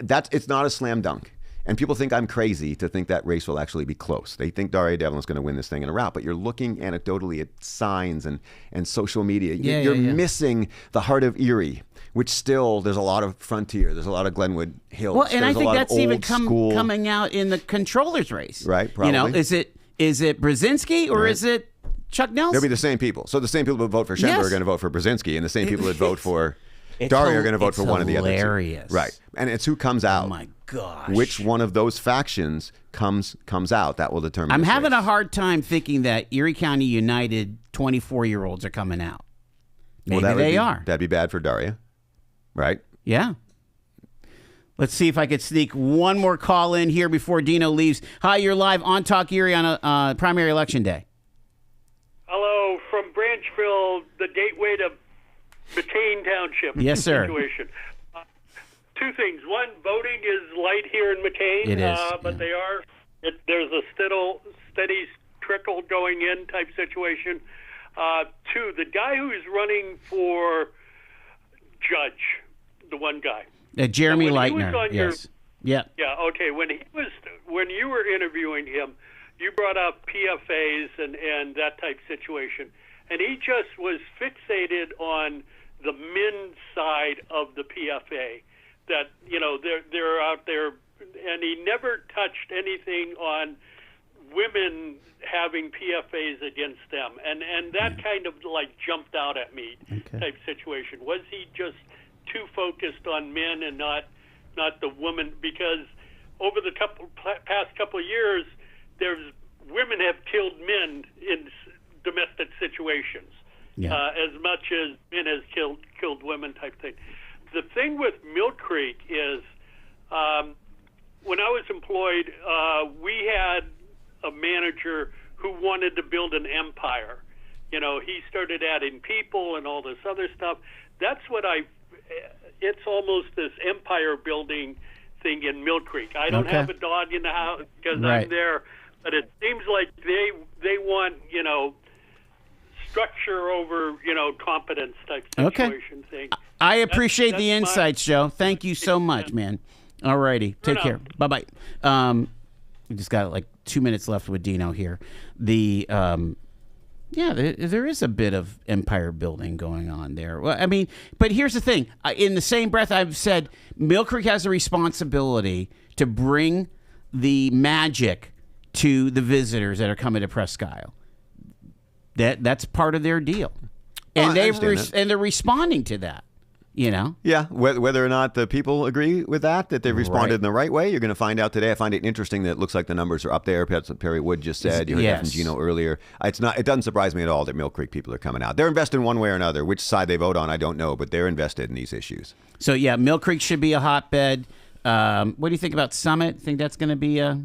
It's not a slam dunk. And people think I'm crazy to think that race will actually be close. They think Daria Devlin's going to win this thing in a rout, but you're looking anecdotally at signs and social media. You're missing the heart of Erie, which still, there's a lot of Frontier, there's a lot of Glenwood Hills. Well, and there's I think that's even school coming out in the controller's race. Right, probably. Is it Brzezinski or is it Chuck Nelson? They'll be the same people. So the same people who vote for Schember are going to vote for Brzezinski, and the same people that vote for Daria are going to vote for one of the other two. Hilarious. Right. And it's who comes out. Oh, my gosh. Which one of those factions comes out, that will determine. I'm having a hard time thinking that Erie County United 24-year-olds are coming out. Maybe they are. That'd be bad for Daria, right? Yeah. Let's see if I could sneak one more call in here before Dino leaves. Hi, you're live on Talk Erie on a primary election day. Hello, from Branchville, the gateway to McCain Township. Yes, sir. Situation. 2 things. One, voting is light here in McCain. It is. But there's a steady trickle going in type situation. 2, the guy who's running for judge, the one guy. Jeremy Leitner. Yes. Yeah, okay. When you were interviewing him, you brought up PFAs and that type situation. And he just was fixated on the men's side of the PFA. That, they're out there, and he never touched anything on women having PFAs against them. And that kind of jumped out at me type situation. Was he just too focused on men and not the women? Because over the past couple of years, women have killed men in domestic situations as much as men has killed women type thing. The thing with Mill Creek is empire. You know, he started adding people and all this other stuff. That's what it's almost this empire building thing in Mill Creek. I don't have a dog in the house because I'm there, but it seems like they want, you know, structure over, you know, competence type situation thing. I appreciate the insights, Joe. Thank you so much, man. All righty. Take care. Bye-bye. We just got like 2 minutes left with Dino here. There is a bit of empire building going on there. Well, I mean, but here's the thing. In the same breath, I've said Mill Creek has a responsibility to bring the magic to the visitors that are coming to Presque Isle. That's part of their deal, and they're responding to that. You know? Yeah, whether or not the people agree with that they've responded in the right way, you're going to find out today. I find it interesting that it looks like the numbers are up there. That's what Perry Wood just said. You heard that from Gino earlier. It doesn't surprise me at all that Mill Creek people are coming out. They're invested in one way or another. Which side they vote on, I don't know, but they're invested in these issues. So, yeah, Mill Creek should be a hotbed. What do you think about Summit? Think that's going to be a...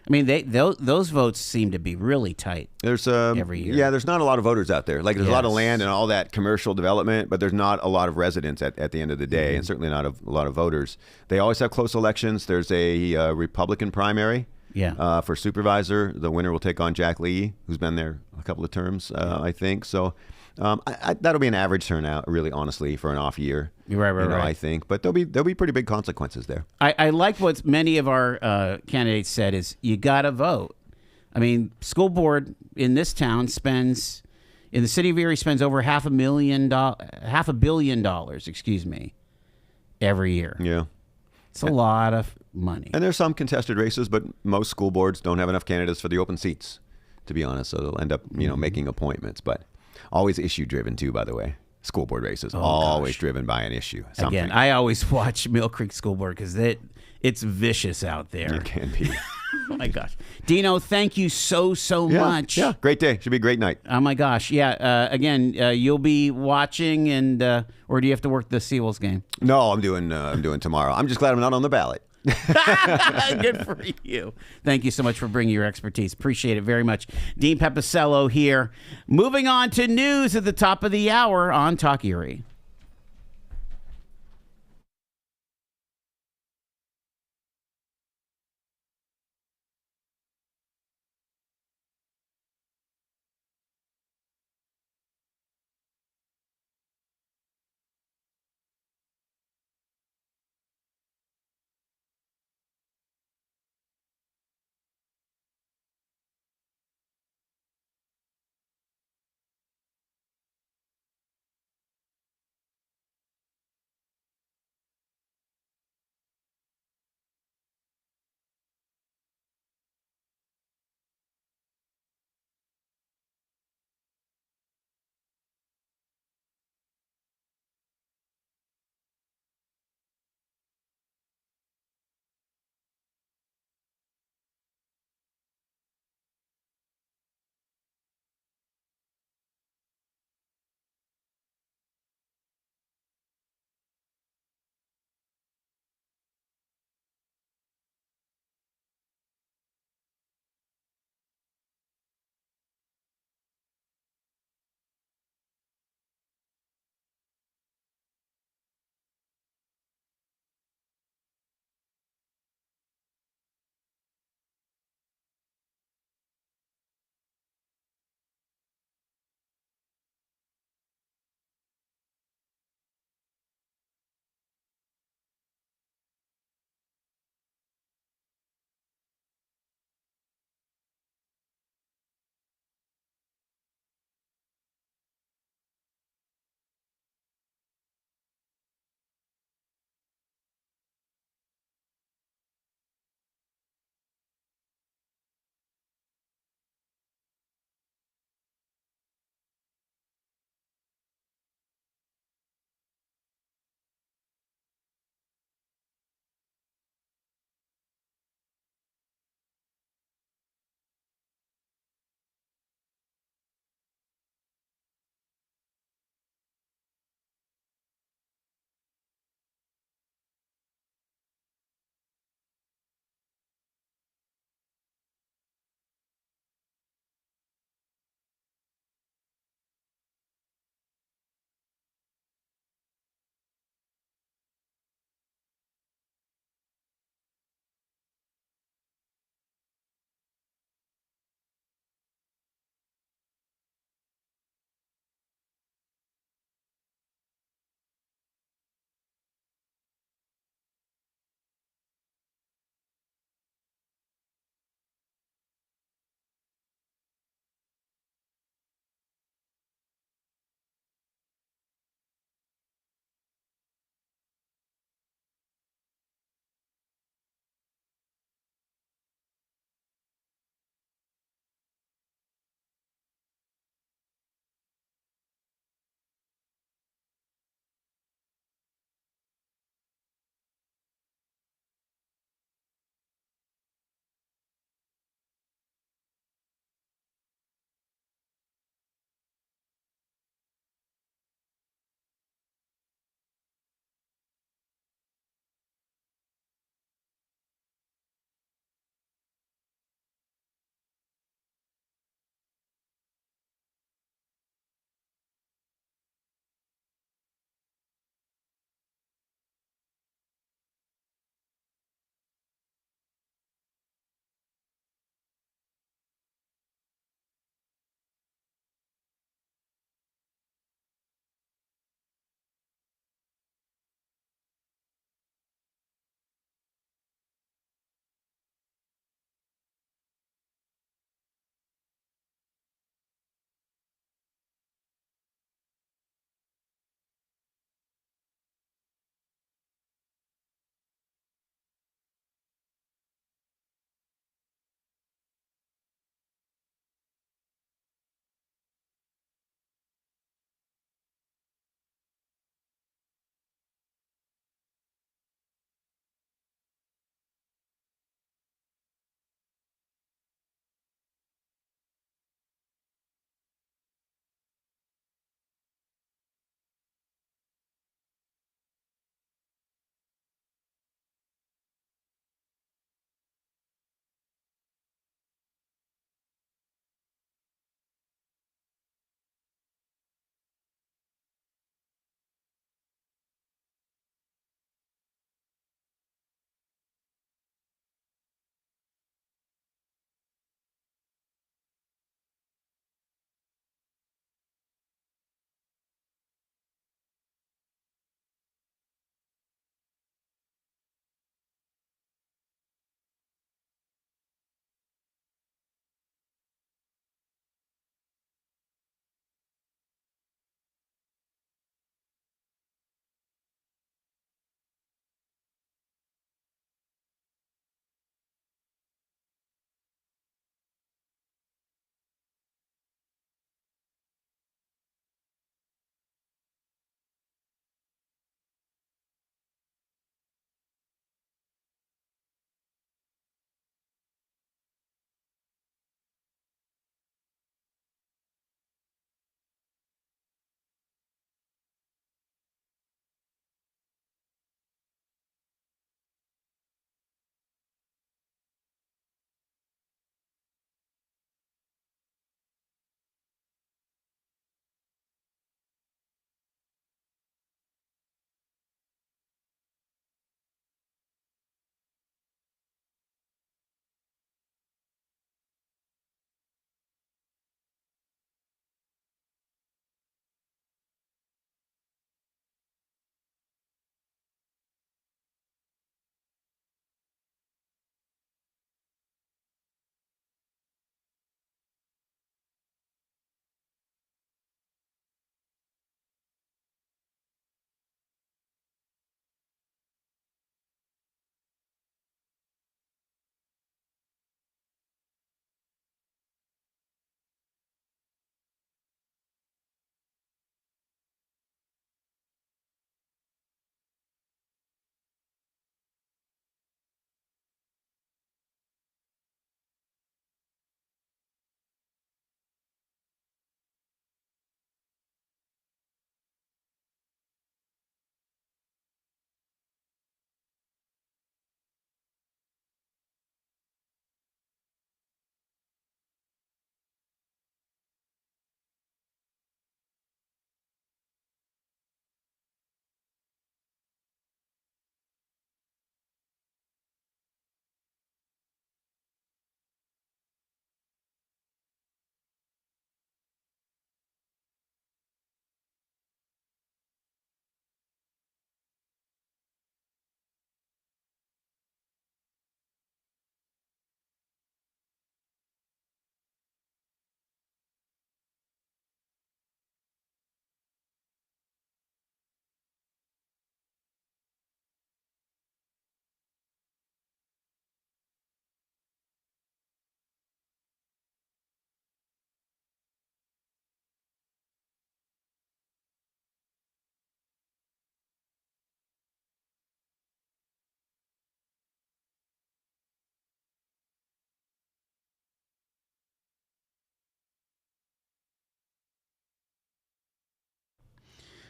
I mean, those votes seem to be really tight. There's every year. Yeah, there's not a lot of voters out there. Like there's a lot of land and all that commercial development, but there's not a lot of residents at the end of the day, and certainly not a lot of voters. They always have close elections. There's a Republican primary. For supervisor, the winner will take on Jack Lee, who's been there a couple of terms, I think. So that'll be an average turnout, really, honestly, for an off year. Right. I think, but there'll be pretty big consequences there. I like what many of our candidates said is you got to vote. I mean, school board in this town in the city of Erie spends over $500 million, every year. Yeah. It's a lot of money. And there's some contested races, but most school boards don't have enough candidates for the open seats, to be honest. So they'll end up, making appointments. But always issue driven too, by the way. School board races always driven by an issue. Something. Again, I always watch Mill Creek School Board because it's vicious out there. It can be. Oh my gosh, Dino, thank you so much. Yeah, great day. Should be a great night. Oh my gosh, yeah. Again, you'll be watching, and or do you have to work the Seawolves game? No, I'm doing tomorrow. I'm just glad I'm not on the ballot. Good for you. Thank you so much for bringing your expertise. Appreciate it very much. Dean Pepicello here. Moving on to news at the top of the hour on Talk Erie.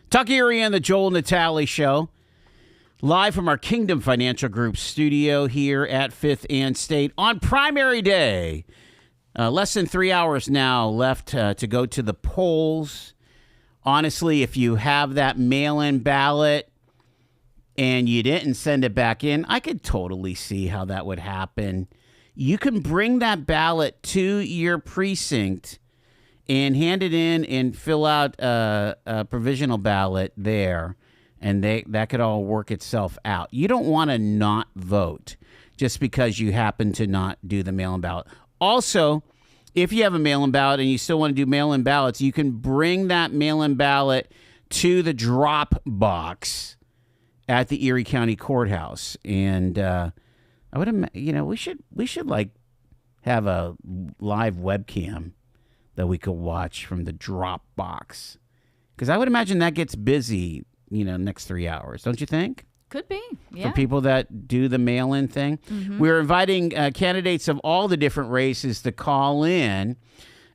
Tuck Erie and the Joel Natale Show. Live from our Kingdom Financial Group studio here at 5th and State on primary day. Less than 3 hours now left to go to the polls. Honestly, if you have that mail-in ballot and you didn't send it back in, I could totally see how that would happen. You can bring that ballot to your precinct and hand it in and fill out a provisional ballot there. And that could all work itself out. You don't want to not vote just because you happen to not do the mail-in ballot. Also, if you have a mail-in ballot and you still want to do mail-in ballots, you can bring that mail-in ballot to the drop box at the Erie County Courthouse. And I would, we should like have a live webcam that we could watch from the drop box, because I would imagine that gets busy. Next 3 hours, don't you think? Could be, yeah. For people that do the mail-in thing. Mhm. We're inviting candidates of all the different races to call in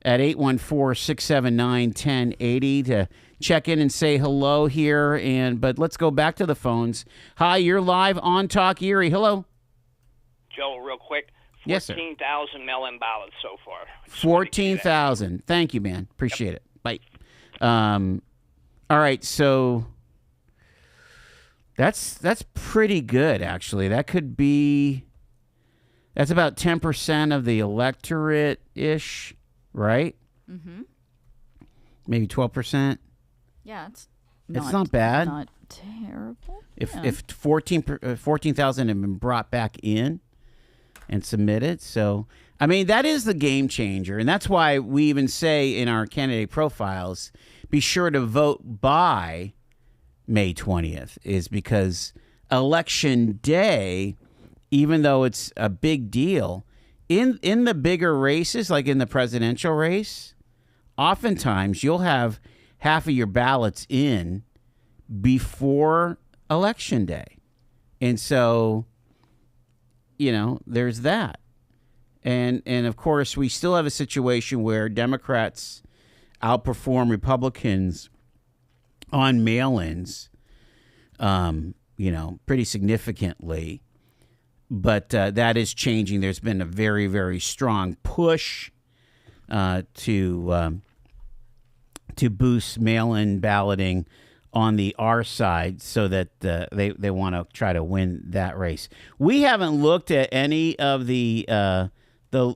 at 814-679-1080 to check in and say hello here. But let's go back to the phones. Hi, you're live on Talk Erie. Hello. Joe, real quick. Yes, sir. 14,000 mail-in ballots so far. 14,000. Thank you, man. Appreciate it. Bye. All right, so that's pretty good, actually. That's about 10% of the electorate-ish, right? Mm-hmm. Maybe 12%. Yeah, it's not bad. Not terrible. If 14,000 have been brought back in and submitted, so I mean that is the game changer, and that's why we even say in our candidate profiles, be sure to vote by May 20th, is because Election Day, even though it's a big deal, in the bigger races, like in the presidential race, oftentimes you'll have half of your ballots in before Election Day. And so, there's that. And of course, we still have a situation where Democrats outperform Republicans on mail-ins, pretty significantly. But that is changing. There's been a very, very strong push to boost mail-in balloting on the R side, so that they want to try to win that race. We haven't looked at any of the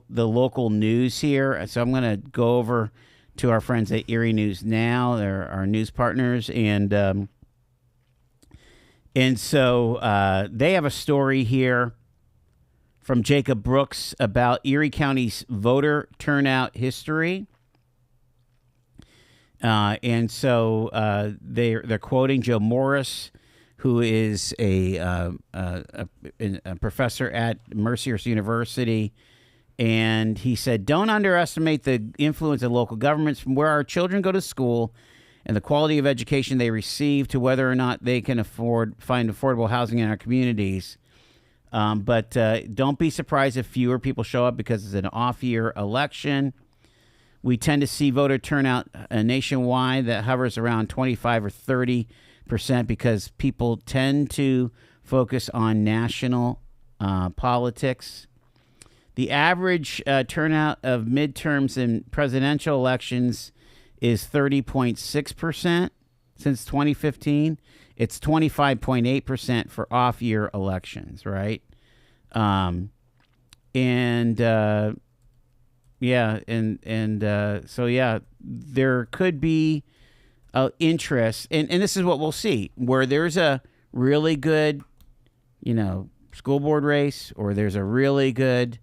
local news here, so I'm going to go over to our friends at Erie News Now. They're our news partners, and so they have a story here from Jacob Brooks about Erie County's voter turnout history. And so they're quoting Joe Morris, who is a professor at Mercyhurst University. And he said, "Don't underestimate the influence of local governments, from where our children go to school and the quality of education they receive to whether or not they can find affordable housing in our communities. But don't be surprised if fewer people show up because it's an off-year election. We tend to see voter turnout nationwide that hovers around 25 or 30% because people tend to focus on national politics. The average turnout of midterms and presidential elections is 30.6% since 2015. It's 25.8% for off-year elections, right? So there could be interest, and this is what we'll see, where there's a really good, school board race, or there's a really good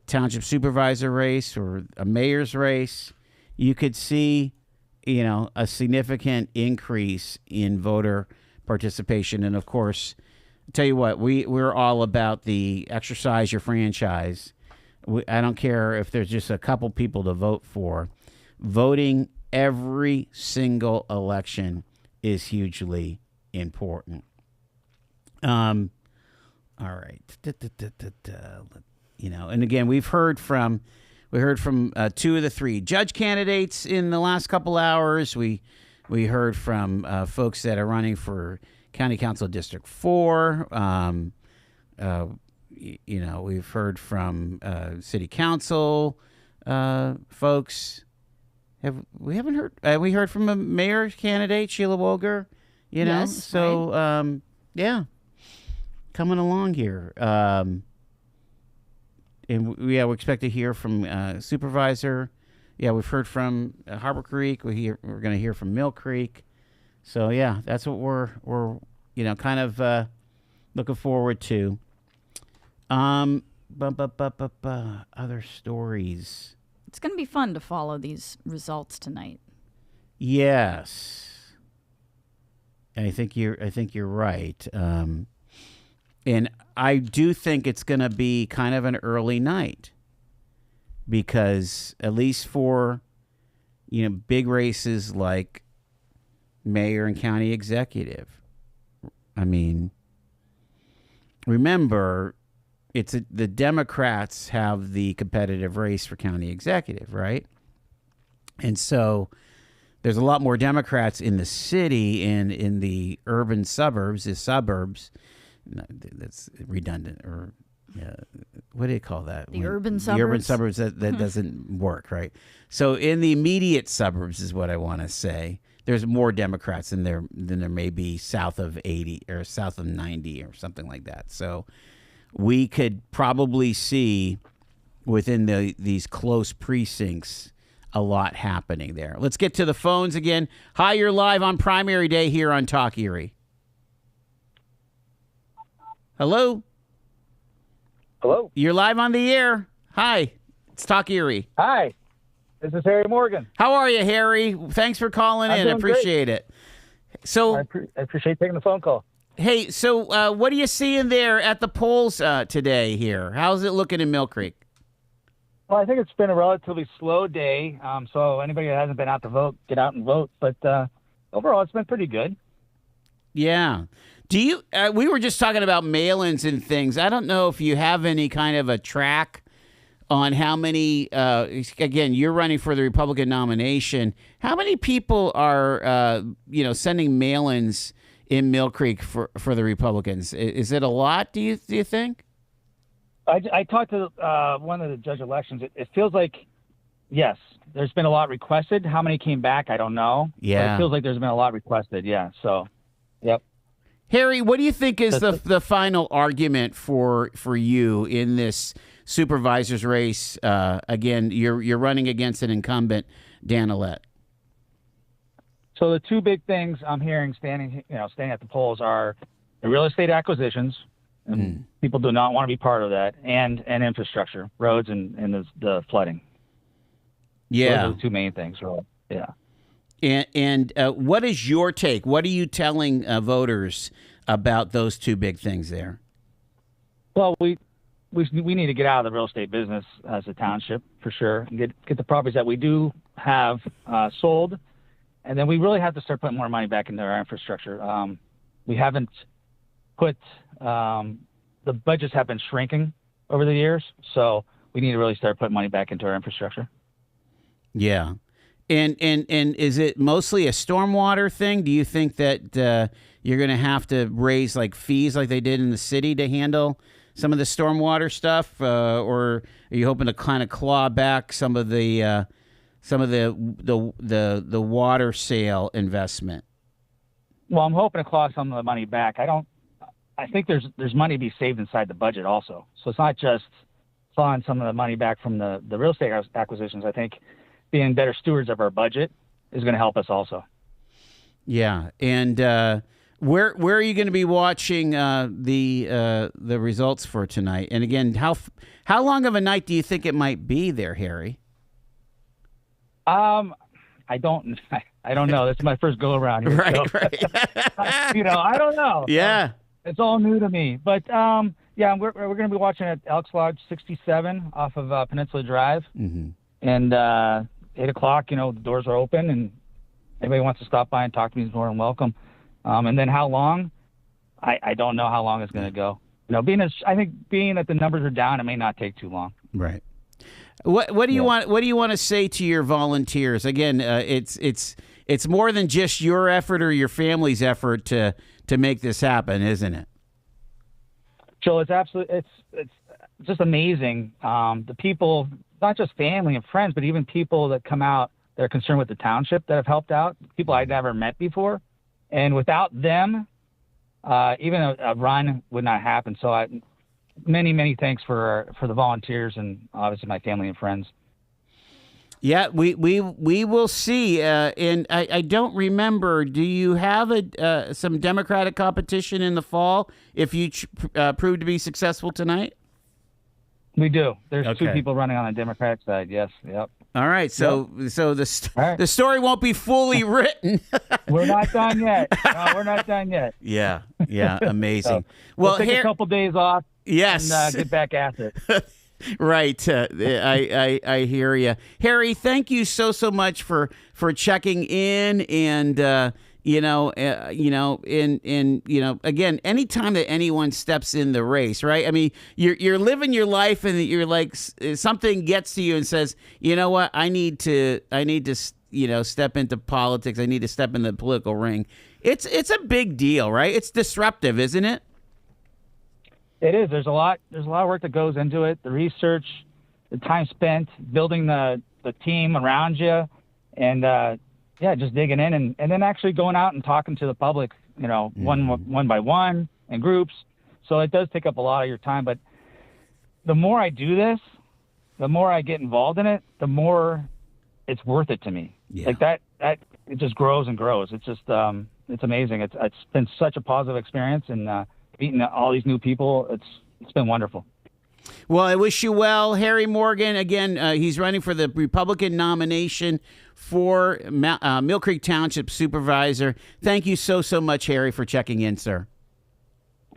township supervisor race, or a mayor's race. You could see, a significant increase in voter participation. And of course, I'll tell you what, we're all about the exercise your franchise. I don't care if there's just a couple people to vote for. Voting every single election is hugely important. All right. And again, we heard from two of the three judge candidates in the last couple hours. We We heard from folks that are running for County Council District 4. We've heard from City Council folks. We heard from a mayor candidate, Sheila Woger. Yes, so yeah, coming along here. And we expect to hear from supervisor. Yeah, we've heard from Harbor Creek. We're going to hear from Mill Creek. So yeah, that's what we're kind of looking forward to. Other stories. It's going to be fun to follow these results tonight. Yes, I think you're right. And I do think it's going to be kind of an early night because at least for, big races like mayor and county executive, I mean, remember, the Democrats have the competitive race for county executive, right? And so there's a lot more Democrats in the city and in the urban suburbs, that's redundant, or what do you call that? The urban The urban suburbs? suburbs, that doesn't work, right? So in the immediate suburbs is what I want to say. There's more Democrats than there may be south of 80 or south of 90 or something like that. So we could probably see within these close precincts a lot happening there. Let's get to the phones again. Hi, you're live on primary day here on Talk Erie. Hello? Hello? You're live on the air. Hi, it's Talk Erie. Hi, this is Harry Morgan. How are you, Harry? Thanks for calling in. I appreciate it. So I appreciate taking the phone call. Hey, so what are you seeing there at the polls today here? How's it looking in Mill Creek? Well, I think it's been a relatively slow day, so anybody that hasn't been out to vote, get out and vote. But overall, it's been pretty good. Yeah. Do you? We were just talking about mail-ins and things. I don't know if you have any kind of a track on how many. Again, you're running for the Republican nomination. How many people are sending mail-ins in Mill Creek for the Republicans? Is it a lot? Do you think? I talked to one of the judge elections. It feels like yes, there's been a lot requested. How many came back? I don't know. Yeah, but it feels like there's been a lot requested. Yeah. So, yep. Harry, what do you think is the final argument for you in this supervisor's race? Again, you're running against an incumbent, Dan Ouellette. So the two big things I'm hearing standing at the polls are the real estate acquisitions, and people do not want to be part of that, and infrastructure, roads and the flooding. Yeah, those are the two main things. Right? Yeah. And what is your take? What are you telling voters about those two big things there? Well, we need to get out of the real estate business as a township for sure, and get the properties that we do have sold, and then we really have to start putting more money back into our infrastructure. We haven't put the budgets have been shrinking over the years, so we need to really start putting money back into our infrastructure. Yeah. And is it mostly a stormwater thing? Do you think that you're going to have to raise like fees like they did in the city to handle some of the stormwater stuff, or are you hoping to kind of claw back some of the water sale investment? Well, I'm hoping to claw some of the money back. I think there's money to be saved inside the budget also. So it's not just clawing some of the money back from the real estate acquisitions. I think being better stewards of our budget is going to help us also. Yeah, and where are you going to be watching the results for tonight? And again, how long of a night do you think it might be there, Harry? I don't know. This is my first go around here. Right. I don't know. Yeah, it's all new to me. But yeah, we're going to be watching at Elks Lodge 67 off of Peninsula Drive, and 8 o'clock, the doors are open, and anybody wants to stop by and talk to me is more than welcome. And then how long? I don't know how long it's going to go. I think being that the numbers are down, it may not take too long. Right. What do you want? What do you want to say to your volunteers? Again, it's it's more than just your effort or your family's effort to make this happen, isn't it? Joel, it's just amazing. The people, not just family and friends, but even people that come out that are concerned with the township that have helped out, people I'd never met before. And without them, even a run would not happen. So many thanks for the volunteers and obviously my family and friends. Yeah, we will see. And I don't remember. Do you have some Democratic competition in the fall if you prove to be successful tonight? We do. There's two people running on the Democratic side. Yes. Yep. All right. So the story won't be fully written. We're not done yet. No, we're not done yet. Yeah. Amazing. So, we'll take a couple days off. Yes. And get back at it. Right. I hear you. Harry, thank you so much for checking in and again, anytime that anyone steps in the race, right? I mean, you're living your life and you're like something gets to you and says, "You know what? I need to step into politics. I need to step in the political ring." It's a big deal, right? It's disruptive, isn't it? It is. There's a lot of work that goes into it. The research, the time spent building the team around you, and just digging in and then actually going out and talking to the public, one by one in groups. So it does take up a lot of your time. But the more I do this, the more I get involved in it, the more it's worth it to me. Yeah. Like that it just grows and grows. It's just it's amazing. It's been such a positive experience, and meeting all these new people, it's been wonderful. Well, I wish you well. Harry Morgan, again, he's running for the Republican nomination for Mill Creek Township Supervisor. Thank you so much, Harry, for checking in, sir.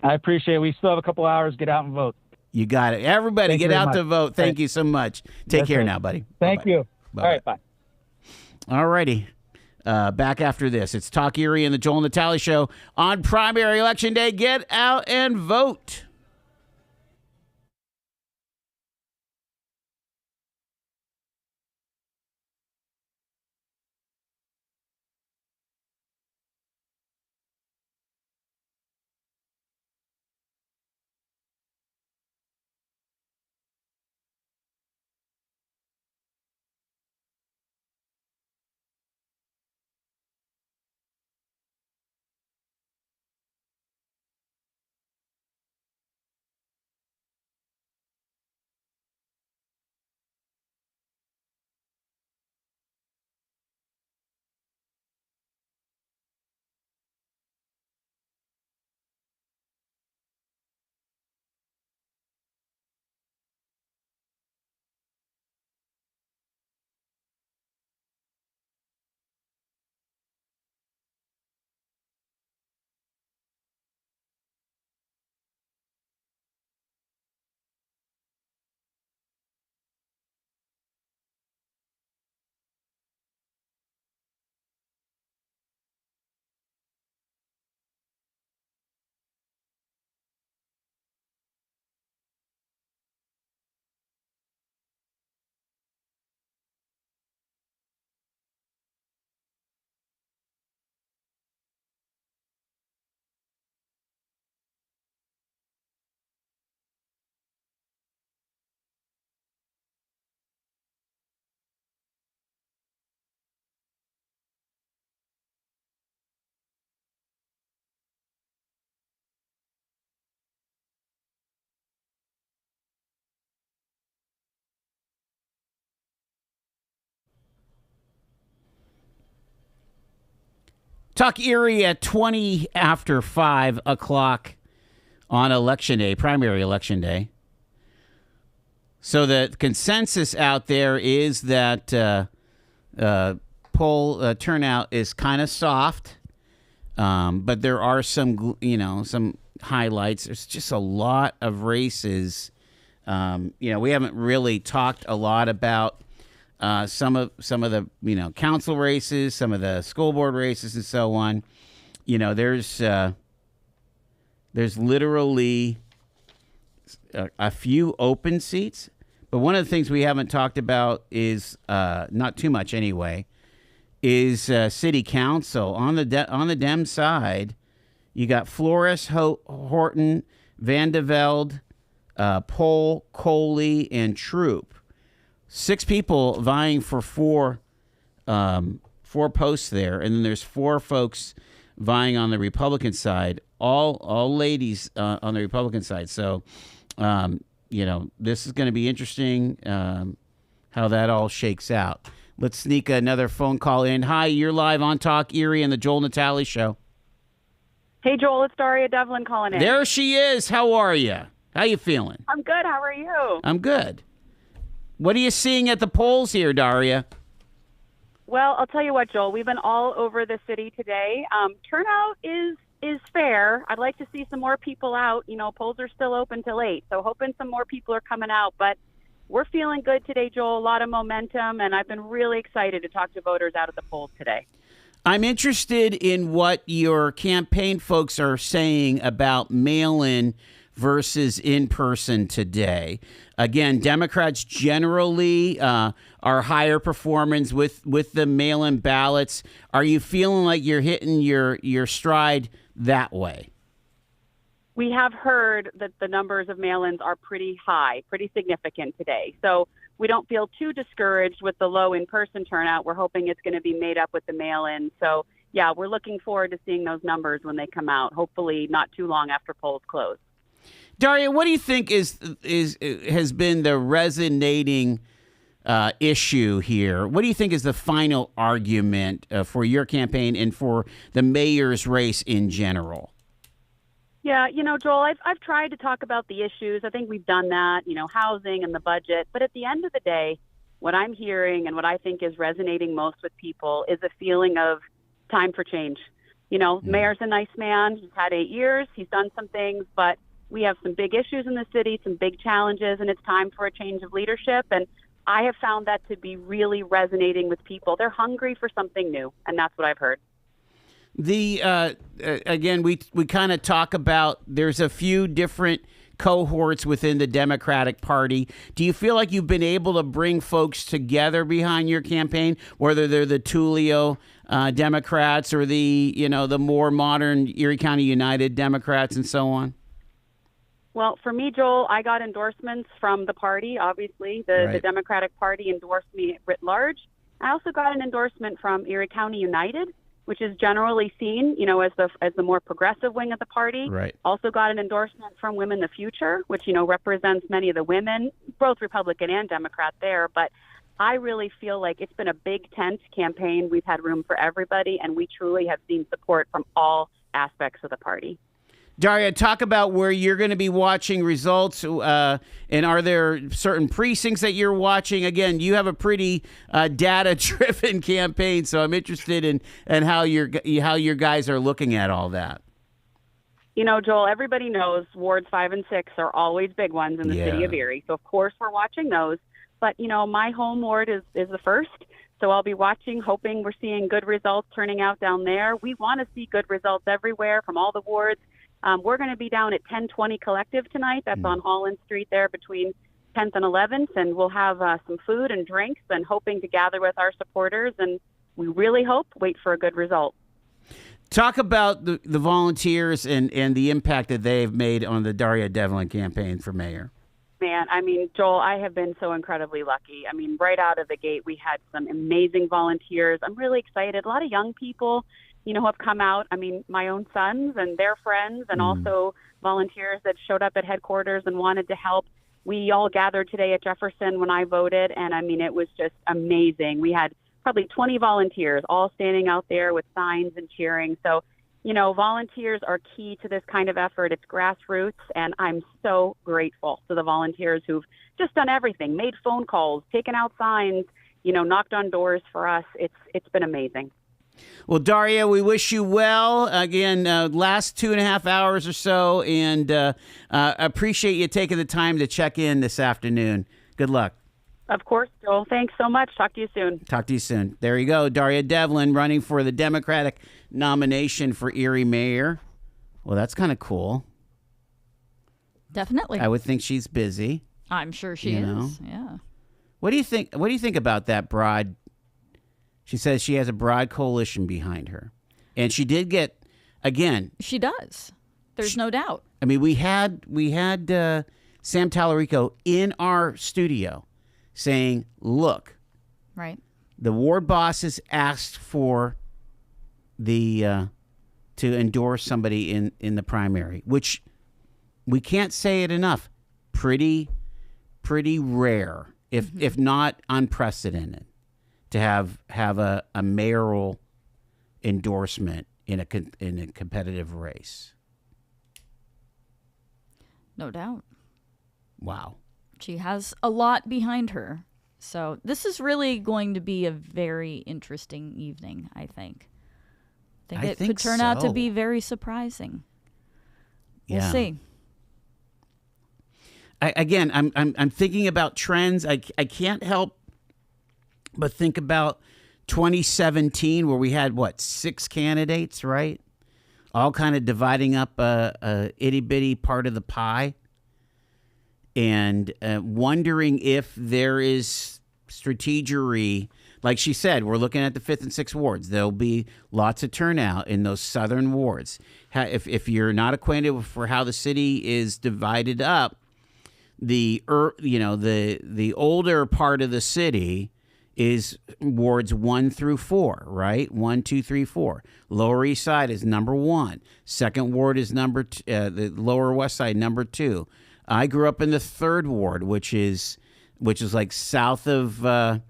I appreciate it. We still have a couple hours. Get out and vote. You got it. Everybody, get out to vote. Thank you so much. Take care now, buddy. Thank you. Bye-bye. All right, bye. All righty. Back after this. It's Talk Erie and the Joel Natale Show on primary election day. Get out and vote. Talk Erie at 20 after 5 o'clock on Election Day, primary Election Day. So the consensus out there is that poll turnout is kind of soft, but there are some highlights. There's just a lot of races. We haven't really talked a lot about some of the council races, some of the school board races, and so on. There's literally a few open seats, but one of the things we haven't talked about is not too much anyway, is city council. On the Dem side, you got Flores, Horton, Van de Velde, Pohl, Coley, and Troop. 6 people vying for 4 posts there, and then there's 4 folks vying on the Republican side. All ladies on the Republican side. So, this is going to be interesting how that all shakes out. Let's sneak another phone call in. Hi, you're live on Talk Erie and the Joel Natale Show. Hey, Joel, it's Daria Devlin calling in. There she is. How are you? How you feeling? I'm good. How are you? I'm good. What are you seeing at the polls here, Daria? Well, I'll tell you what, Joel. We've been all over the city today. Turnout is fair. I'd like to see some more people out. Polls are still open till 8, so hoping some more people are coming out. But we're feeling good today, Joel. A lot of momentum, and I've been really excited to talk to voters out at the polls today. I'm interested in what your campaign folks are saying about mail-in versus in-person today. Again, Democrats generally are higher performance with the mail-in ballots. Are you feeling like you're hitting your stride that way? We have heard that the numbers of mail-ins are pretty high, pretty significant today. So we don't feel too discouraged with the low in-person turnout. We're hoping it's going to be made up with the mail-in. So, yeah, we're looking forward to seeing those numbers when they come out, hopefully not too long after polls close. Daria, what do you think has been the resonating issue here? What do you think is the final argument for your campaign and for the mayor's race in general? Yeah, Joel, I've tried to talk about the issues. I think we've done that, housing and the budget. But at the end of the day, what I'm hearing and what I think is resonating most with people is a feeling of time for change. Mayor's a nice man. He's had 8 years. He's done some things, but we have some big issues in the city, some big challenges, and it's time for a change of leadership. And I have found that to be really resonating with people. They're hungry for something new, and that's what I've heard. Again, we kind of talk about there's a few different cohorts within the Democratic Party. Do you feel like you've been able to bring folks together behind your campaign, whether they're the Tullio Democrats or the more modern Erie County United Democrats and so on? Well, for me, Joel, I got endorsements from the party. Obviously, the Democratic Party endorsed me writ large. I also got an endorsement from Erie County United, which is generally seen, as the more progressive wing of the party. Right. Also got an endorsement from Women the Future, which, represents many of the women, both Republican and Democrat there. But I really feel like it's been a big tent campaign. We've had room for everybody, and we truly have seen support from all aspects of the party. Daria, talk about where you're going to be watching results, and are there certain precincts that you're watching? Again, you have a pretty data-driven campaign, so I'm interested in how your guys are looking at all that. Joel, everybody knows wards 5 and 6 are always big ones in the city of Erie, so of course we're watching those. But my home ward is the first, so I'll be watching, hoping we're seeing good results turning out down there. We want to see good results everywhere from all the wards. We're going to be down at 1020 Collective tonight. That's on Holland Street there between 10th and 11th, and we'll have some food and drinks and hoping to gather with our supporters, and we really wait for a good result. Talk about the volunteers and the impact that they've made on the Daria Devlin campaign for mayor. Man, Joel, I have been so incredibly lucky. Right out of the gate, we had some amazing volunteers. I'm really excited. A lot of young people who have come out. My own sons and their friends, and also volunteers that showed up at headquarters and wanted to help. We all gathered today at Jefferson when I voted, and it was just amazing. We had probably 20 volunteers all standing out there with signs and cheering. So, volunteers are key to this kind of effort. It's grassroots, and I'm so grateful to the volunteers who've just done everything, made phone calls, taken out signs, knocked on doors for us. It's been amazing. Well, Daria, we wish you well. Again, last 2.5 hours or so, and appreciate you taking the time to check in this afternoon. Good luck. Of course, Joel. Thanks so much. Talk to you soon. Talk to you soon. There you go. Daria Devlin running for the Democratic nomination for Erie Mayor. Well, that's kind of cool. Definitely. I would think she's busy. I'm sure she is. Yeah. What do you think? What do you think about that broad She says she has a broad coalition behind her. And she did get, again. She does. There's no doubt. I mean, we had Sam Tallarico in our studio saying, look, Right. the ward bosses asked for the to endorse somebody in the primary, which we can't say it enough. Pretty rare, if not unprecedented, to have a mayoral endorsement in a competitive race. No doubt. Wow. She has a lot behind her. So this is really going to be a very interesting evening, I think. I think it could turn out to be very surprising. We'll see. I'm thinking about trends. I can't help but think about 2017, where we had 6 candidates, right? All kind of dividing up a itty bitty part of the pie, and wondering if there is strategery. Like she said, we're looking at the 5th and 6th wards. There'll be lots of turnout in those southern wards. If you're not acquainted with how the city is divided up, the older part of the city is wards 1 through 4, right? 1, 2, 3, 4. Lower East Side is number 1. Second ward is number the Lower West Side, number 2. I grew up in the 3rd ward, which is like south of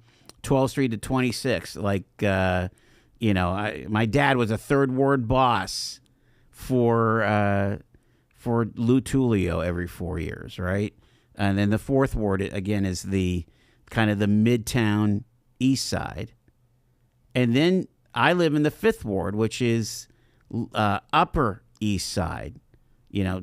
12th Street to 26th. My dad was a 3rd ward boss for Lou Tullio every 4 years, right? And then the 4th ward again is the kind of the Midtown East Side, and then I live in the 5th ward, which is Upper East Side.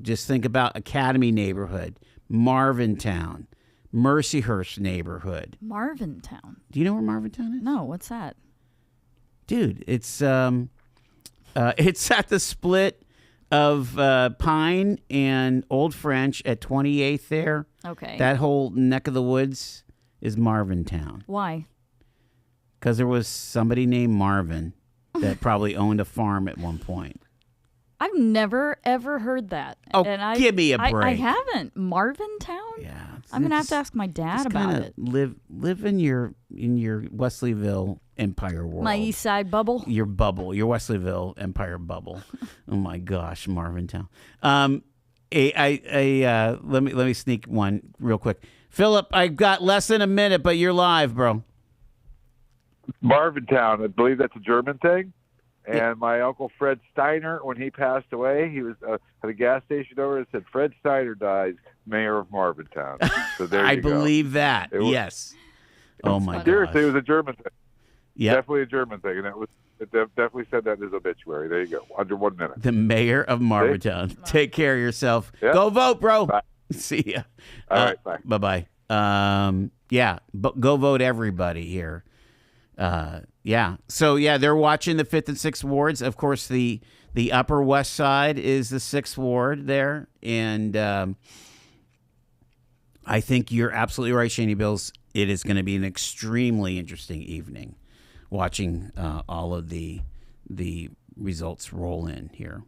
Just think about Academy neighborhood, Marvintown, Mercyhurst neighborhood. Marvintown. Do you know where Marvintown is? No, what's that? Dude, it's at the split of Pine and Old French at 28th there. Okay. That whole neck of the woods is Marvintown. Why? Because there was somebody named Marvin that probably owned a farm at one point. I've never, ever heard that. Oh, and give me a break. I haven't. Marvintown? Yeah. I'm going to have to ask my dad about it. Live in your Wesleyville Empire world. My East Side bubble? Your bubble. Your Wesleyville Empire bubble. Oh, my gosh, Marvintown. Let me sneak one real quick. Philip, I've got less than a minute, but you're live, bro. Marvintown, I believe that's a German thing. And my uncle Fred Steiner, when he passed away, he was at a gas station over and said, "Fred Steiner dies, mayor of Marvintown." So there I you go. believe that. Yes. Oh my god. Seriously, it was a German thing. Yeah. Definitely a German thing, and it definitely said that in his obituary. There you go. Under 1 minute. The mayor of Marvintown. Take care of yourself. Yep. Go vote, bro. Bye. See ya. All right. Bye. Bye-bye. Go vote, everybody here. So they're watching the 5th and 6th wards. Of course, the Upper West Side is the 6th ward there, and I think you're absolutely right, Shaney Bills. It is going to be an extremely interesting evening, watching all of the results roll in here.